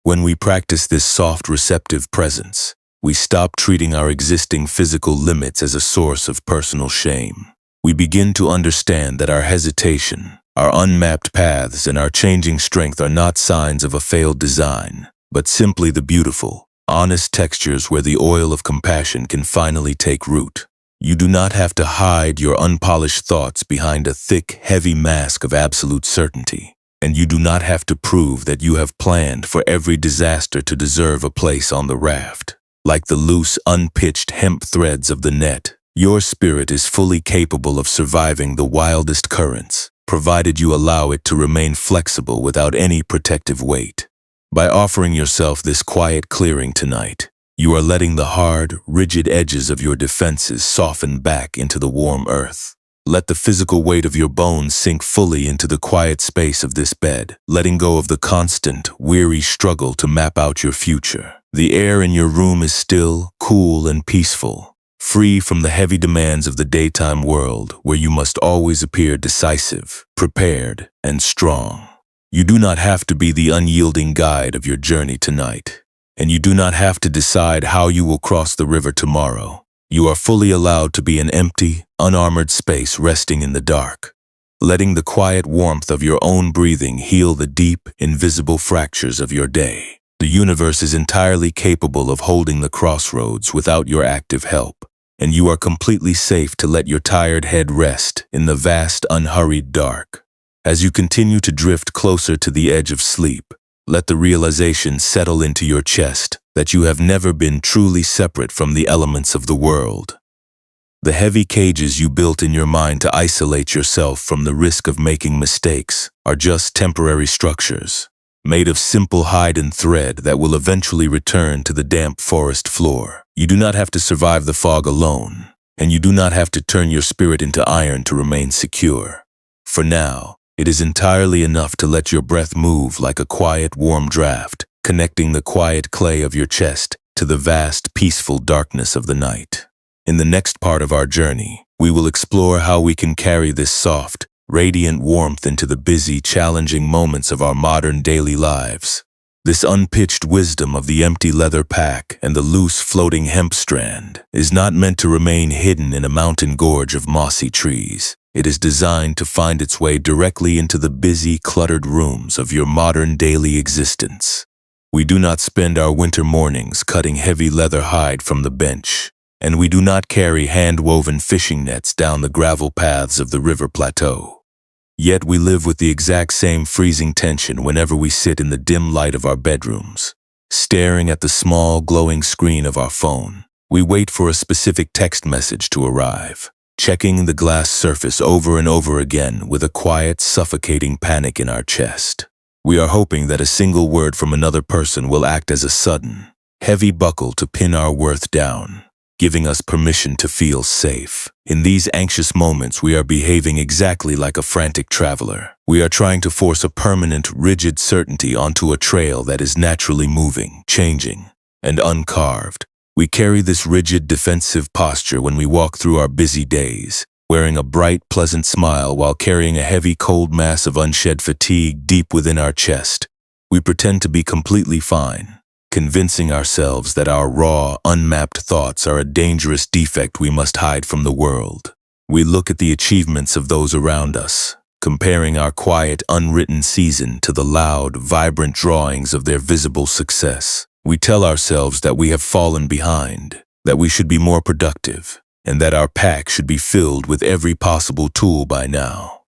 When we practice this soft, receptive presence, we stop treating our existing physical limits as a source of personal shame. We begin to understand that our hesitation, our unmapped paths, and our changing strength are not signs of a failed design, but simply the beautiful, honest textures where the oil of compassion can finally take root. You do not have to hide your unpolished thoughts behind a thick, heavy mask of absolute certainty, and you do not have to prove that you have planned for every disaster to deserve a place on the raft. Like the loose, unpitched hemp threads of the net, your spirit is fully capable of surviving the wildest currents, provided you allow it to remain flexible without any protective weight. By offering yourself this quiet clearing tonight, you are letting the hard, rigid edges of your defenses soften back into the warm earth. Let the physical weight of your bones sink fully into the quiet space of this bed, letting go of the constant, weary struggle to map out your future. The air in your room is still, cool, and peaceful, free from the heavy demands of the daytime world where you must always appear decisive, prepared, and strong. You do not have to be the unyielding guide of your journey tonight, and you do not have to decide how you will cross the river tomorrow. You are fully allowed to be an empty, unarmored space resting in the dark, letting the quiet warmth of your own breathing heal the deep, invisible fractures of your day. The universe is entirely capable of holding the crossroads without your active help, and you are completely safe to let your tired head rest in the vast, unhurried dark. As you continue to drift closer to the edge of sleep, let the realization settle into your chest that you have never been truly separate from the elements of the world. The heavy cages you built in your mind to isolate yourself from the risk of making mistakes are just temporary structures, made of simple hide and thread that will eventually return to the damp forest floor. You do not have to survive the fog alone, and you do not have to turn your spirit into iron to remain secure. For now, it is entirely enough to let your breath move like a quiet, warm draft, connecting the quiet clay of your chest to the vast, peaceful darkness of the night. In the next part of our journey, we will explore how we can carry this soft, radiant warmth into the busy, challenging moments of our modern daily lives. This unpitched wisdom of the empty leather pack and the loose floating hemp strand is not meant to remain hidden in a mountain gorge of mossy trees. It is designed to find its way directly into the busy, cluttered rooms of your modern daily existence. We do not spend our winter mornings cutting heavy leather hide from the bench, and we do not carry hand-woven fishing nets down the gravel paths of the river plateau. Yet we live with the exact same freezing tension whenever we sit in the dim light of our bedrooms, staring at the small, glowing screen of our phone. We wait for a specific text message to arrive, checking the glass surface over and over again with a quiet, suffocating panic in our chest. We are hoping that a single word from another person will act as a sudden, heavy buckle to pin our worth down, giving us permission to feel safe. In these anxious moments, we are behaving exactly like a frantic traveler. We are trying to force a permanent, rigid certainty onto a trail that is naturally moving, changing, and uncarved. We carry this rigid, defensive posture when we walk through our busy days, wearing a bright, pleasant smile while carrying a heavy, cold mass of unshed fatigue deep within our chest. We pretend to be completely fine, convincing ourselves that our raw, unmapped thoughts are a dangerous defect we must hide from the world. We look at the achievements of those around us, comparing our quiet, unwritten season to the loud, vibrant drawings of their visible success. We tell ourselves that we have fallen behind, that we should be more productive, and that our pack should be filled with every possible tool by now.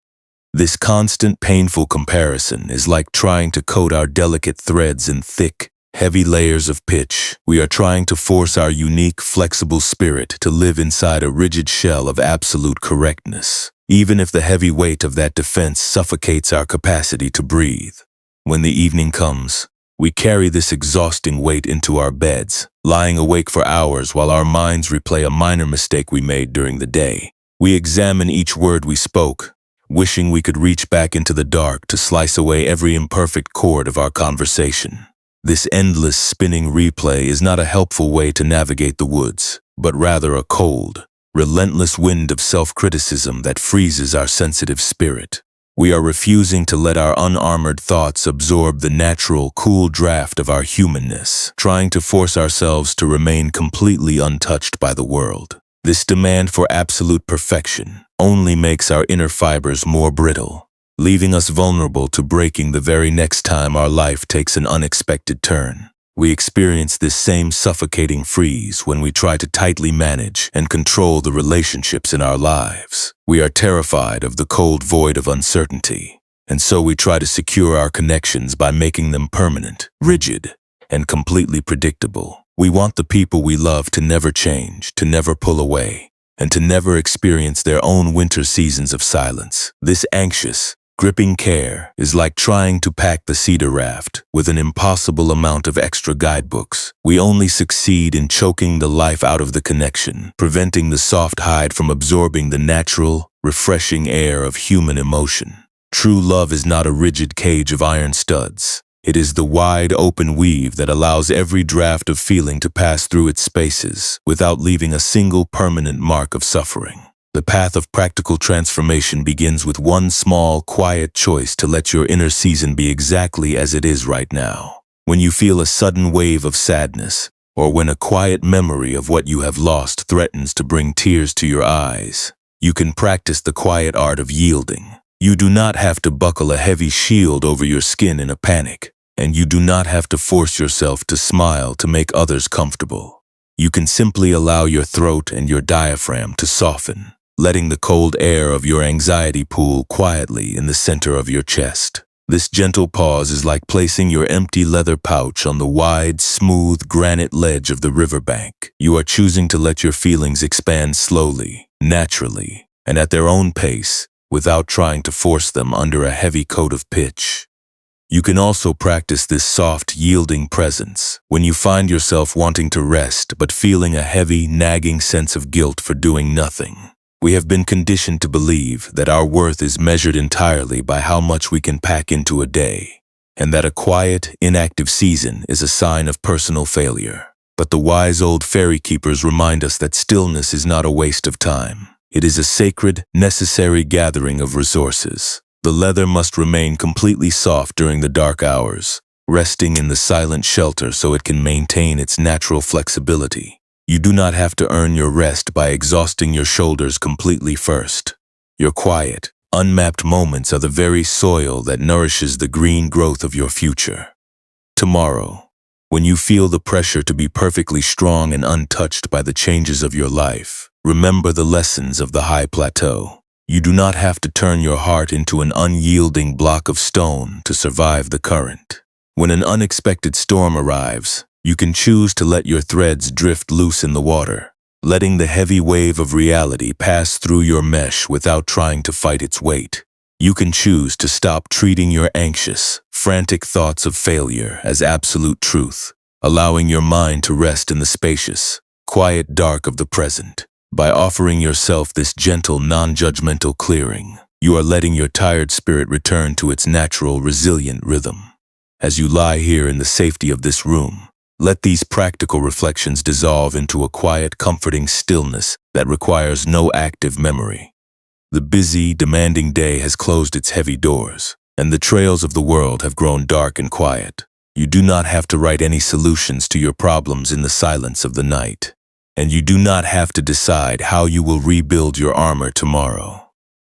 This constant, painful comparison is like trying to coat our delicate threads in thick, heavy layers of pitch. We are trying to force our unique, flexible spirit to live inside a rigid shell of absolute correctness, even if the heavy weight of that defense suffocates our capacity to breathe. When the evening comes, we carry this exhausting weight into our beds, lying awake for hours while our minds replay a minor mistake we made during the day. We examine each word we spoke, wishing we could reach back into the dark to slice away every imperfect chord of our conversation. This endless spinning replay is not a helpful way to navigate the woods, but rather a cold, relentless wind of self-criticism that freezes our sensitive spirit. We are refusing to let our unarmored thoughts absorb the natural, cool draft of our humanness, trying to force ourselves to remain completely untouched by the world. This demand for absolute perfection only makes our inner fibers more brittle, leaving us vulnerable to breaking the very next time our life takes an unexpected turn. We experience this same suffocating freeze when we try to tightly manage and control the relationships in our lives. We are terrified of the cold void of uncertainty, and so we try to secure our connections by making them permanent, rigid, and completely predictable. We want the people we love to never change, to never pull away, and to never experience their own winter seasons of silence. This anxious, gripping care is like trying to pack the cedar raft with an impossible amount of extra guidebooks. We only succeed in choking the life out of the connection, preventing the soft hide from absorbing the natural, refreshing air of human emotion. True love is not a rigid cage of iron studs. It is the wide open weave that allows every draft of feeling to pass through its spaces without leaving a single permanent mark of suffering. The path of practical transformation begins with one small, quiet choice to let your inner season be exactly as it is right now. When you feel a sudden wave of sadness, or when a quiet memory of what you have lost threatens to bring tears to your eyes, you can practice the quiet art of yielding. You do not have to buckle a heavy shield over your skin in a panic, and you do not have to force yourself to smile to make others comfortable. You can simply allow your throat and your diaphragm to soften, letting the cold air of your anxiety pool quietly in the center of your chest. This gentle pause is like placing your empty leather pouch on the wide, smooth granite ledge of the riverbank. You are choosing to let your feelings expand slowly, naturally, and at their own pace, without trying to force them under a heavy coat of pitch. You can also practice this soft, yielding presence when you find yourself wanting to rest but feeling a heavy, nagging sense of guilt for doing nothing. We have been conditioned to believe that our worth is measured entirely by how much we can pack into a day, and that a quiet, inactive season is a sign of personal failure. But the wise old fairy keepers remind us that stillness is not a waste of time. It is a sacred, necessary gathering of resources. The leather must remain completely soft during the dark hours, resting in the silent shelter so it can maintain its natural flexibility. You do not have to earn your rest by exhausting your shoulders completely first. Your quiet, unmapped moments are the very soil that nourishes the green growth of your future. Tomorrow, when you feel the pressure to be perfectly strong and untouched by the changes of your life, remember the lessons of the high plateau. You do not have to turn your heart into an unyielding block of stone to survive the current. When an unexpected storm arrives, you can choose to let your threads drift loose in the water, letting the heavy wave of reality pass through your mesh without trying to fight its weight. You can choose to stop treating your anxious, frantic thoughts of failure as absolute truth, allowing your mind to rest in the spacious, quiet dark of the present. By offering yourself this gentle, non-judgmental clearing, you are letting your tired spirit return to its natural, resilient rhythm. As you lie here in the safety of this room, let these practical reflections dissolve into a quiet, comforting stillness that requires no active memory. The busy, demanding day has closed its heavy doors, and the trails of the world have grown dark and quiet. You do not have to write any solutions to your problems in the silence of the night. And you do not have to decide how you will rebuild your armor tomorrow.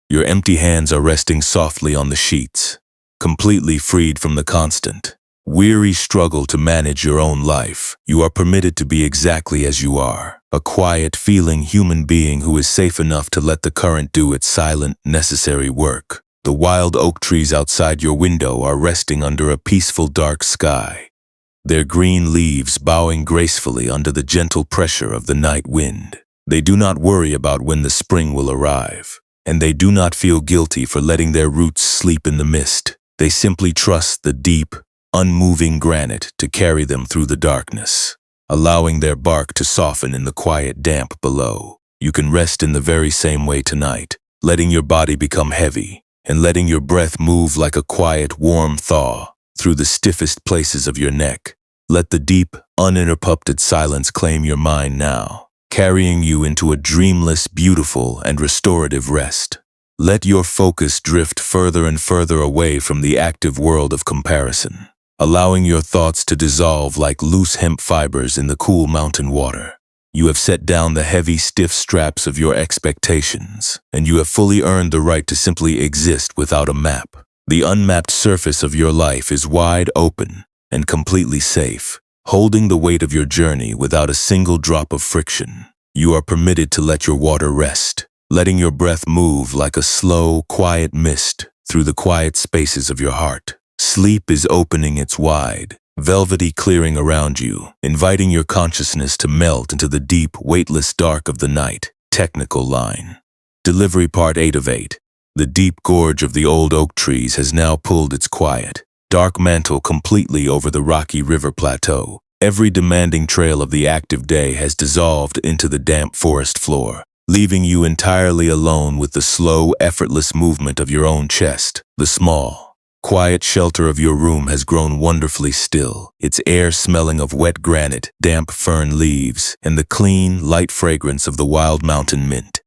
Your empty hands are resting softly on the sheets, completely freed from the constant, weary struggle to manage your own life. You are permitted to be exactly as you are, a quiet, feeling human being who is safe enough to let the current do its silent, necessary work. The wild oak trees outside your window are resting under a peaceful, dark sky, their green leaves bowing gracefully under the gentle pressure of the night wind. They do not worry about when the spring will arrive, and they do not feel guilty for letting their roots sleep in the mist. They simply trust the deep, unmoving granite to carry them through the darkness, allowing their bark to soften in the quiet damp below. You can rest in the very same way tonight, letting your body become heavy, and letting your breath move like a quiet, warm thaw through the stiffest places of your neck. Let the deep, uninterrupted silence claim your mind now, carrying you into a dreamless, beautiful, and restorative rest. Let your focus drift further and further away from the active world of comparison, allowing your thoughts to dissolve like loose hemp fibers in the cool mountain water. You have set down the heavy, stiff straps of your expectations, and you have fully earned the right to simply exist without a map. The unmapped surface of your life is wide open and completely safe, holding the weight of your journey without a single drop of friction. You are permitted to let your water rest, letting your breath move like a slow, quiet mist through the quiet spaces of your heart. Sleep is opening its wide, velvety clearing around you, inviting your consciousness to melt into the deep, weightless dark of the night. Technical line. Delivery Part 8 of 8. The deep gorge of the old oak trees has now pulled its quiet, dark mantle completely over the rocky river plateau. Every demanding trail of the active day has dissolved into the damp forest floor, leaving you entirely alone with the slow, effortless movement of your own chest. The small, quiet shelter of your room has grown wonderfully still, its air smelling of wet granite, damp fern leaves, and the clean, light fragrance of the wild mountain mint.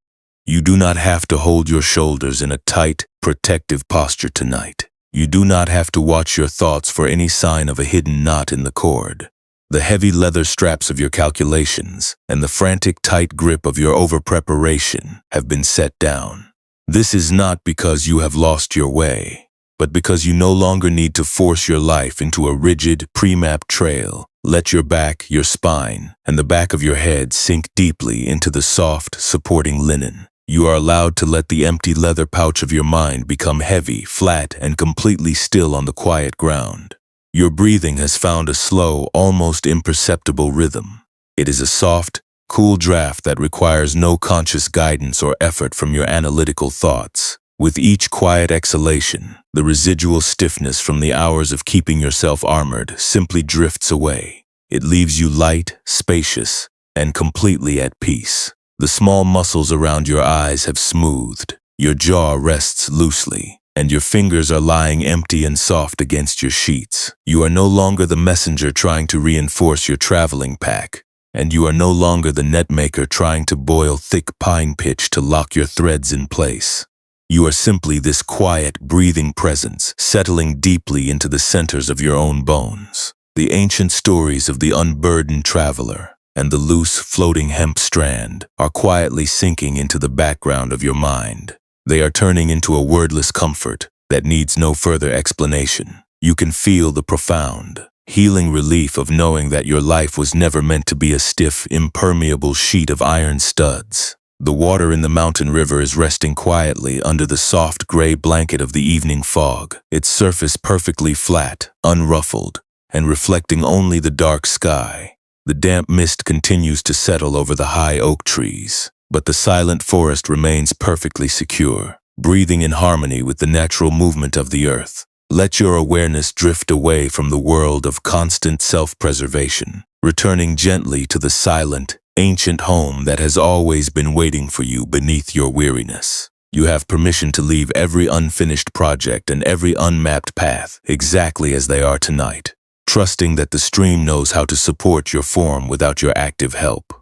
You do not have to hold your shoulders in a tight, protective posture tonight. You do not have to watch your thoughts for any sign of a hidden knot in the cord. The heavy leather straps of your calculations and the frantic tight grip of your over-preparation have been set down. This is not because you have lost your way, but because you no longer need to force your life into a rigid, pre-mapped trail. Let your back, your spine, and the back of your head sink deeply into the soft, supporting linen. You are allowed to let the empty leather pouch of your mind become heavy, flat, and completely still on the quiet ground. Your breathing has found a slow, almost imperceptible rhythm. It is a soft, cool draft that requires no conscious guidance or effort from your analytical thoughts. With each quiet exhalation, the residual stiffness from the hours of keeping yourself armored simply drifts away. It leaves you light, spacious, and completely at peace. The small muscles around your eyes have smoothed, your jaw rests loosely, and your fingers are lying empty and soft against your sheets. You are no longer the messenger trying to reinforce your traveling pack. and you are no longer the netmaker trying to boil thick pine pitch to lock your threads in place. You are simply this quiet, breathing presence, settling deeply into the centers of your own bones. The ancient stories of the unburdened traveler and the loose, floating hemp strand are quietly sinking into the background of your mind. They are turning into a wordless comfort that needs no further explanation. You can feel the profound, healing relief of knowing that your life was never meant to be a stiff, impermeable sheet of iron studs. The water in the mountain river is resting quietly under the soft gray blanket of the evening fog, its surface perfectly flat, unruffled, and reflecting only the dark sky. The damp mist continues to settle over the high oak trees, but the silent forest remains perfectly secure, breathing in harmony with the natural movement of the earth. Let your awareness drift away from the world of constant self-preservation, returning gently to the silent, ancient home that has always been waiting for you beneath your weariness. You have permission to leave every unfinished project and every unmapped path exactly as they are tonight, trusting that the stream knows how to support your form without your active help.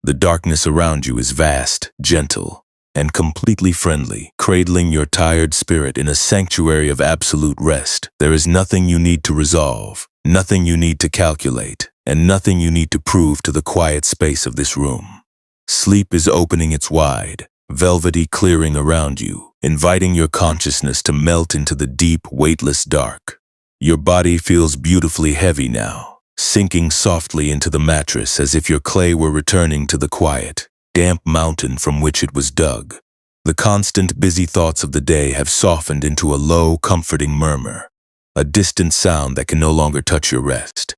The darkness around you is vast, gentle, and completely friendly, cradling your tired spirit in a sanctuary of absolute rest. There is nothing you need to resolve, nothing you need to calculate, and nothing you need to prove to the quiet space of this room. Sleep is opening its wide, velvety clearing around you, inviting your consciousness to melt into the deep, weightless dark. Your body feels beautifully heavy now, sinking softly into the mattress as if your clay were returning to the quiet, damp mountain from which it was dug. The constant, busy thoughts of the day have softened into a low, comforting murmur, a distant sound that can no longer touch your rest.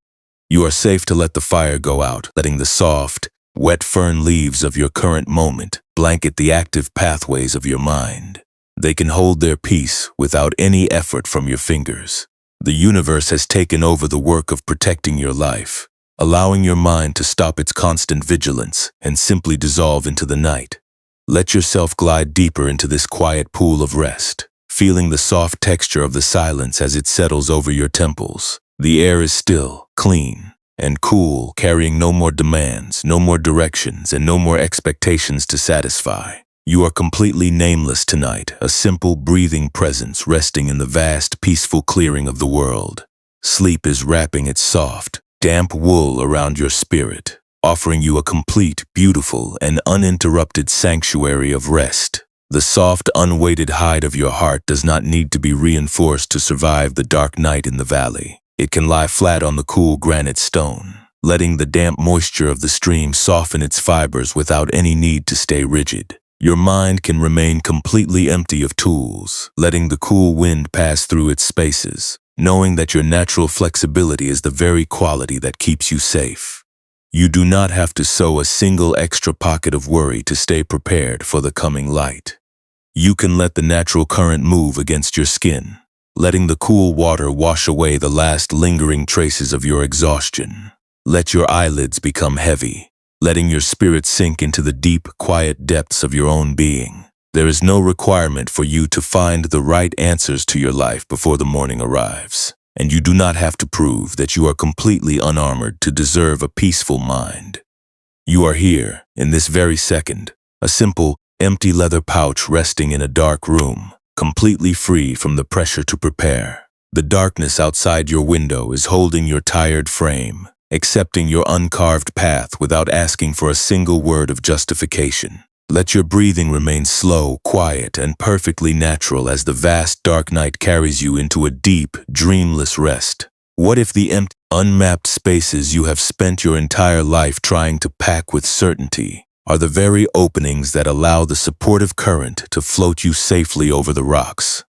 You are safe to let the fire go out, letting the soft, wet fern leaves of your current moment blanket the active pathways of your mind. They can hold their peace without any effort from your fingers. The universe has taken over the work of protecting your life, allowing your mind to stop its constant vigilance and simply dissolve into the night. Let yourself glide deeper into this quiet pool of rest, feeling the soft texture of the silence as it settles over your temples. The air is still, clean, and cool, carrying no more demands, no more directions, and no more expectations to satisfy. You are completely nameless tonight, a simple, breathing presence resting in the vast, peaceful clearing of the world. Sleep is wrapping its soft, damp wool around your spirit, offering you a complete, beautiful, and uninterrupted sanctuary of rest. The soft, unweighted hide of your heart does not need to be reinforced to survive the dark night in the valley. It can lie flat on the cool granite stone, letting the damp moisture of the stream soften its fibers without any need to stay rigid. Your mind can remain completely empty of tools, letting the cool wind pass through its spaces, knowing that your natural flexibility is the very quality that keeps you safe. You do not have to sew a single extra pocket of worry to stay prepared for the coming light. You can let the natural current move against your skin, letting the cool water wash away the last lingering traces of your exhaustion. Let your eyelids become heavy, letting your spirit sink into the deep, quiet depths of your own being. There is no requirement for you to find the right answers to your life before the morning arrives, and you do not have to prove that you are completely unarmored to deserve a peaceful mind. You are here, in this very second, a simple, empty leather pouch resting in a dark room, completely free from the pressure to prepare. The darkness outside your window is holding your tired frame, accepting your uncarved path without asking for a single word of justification. Let your breathing remain slow, quiet, and perfectly natural as the vast dark night carries you into a deep, dreamless rest. What if the empty, unmapped spaces you have spent your entire life trying to pack with certainty are the very openings that allow the supportive current to float you safely over the rocks?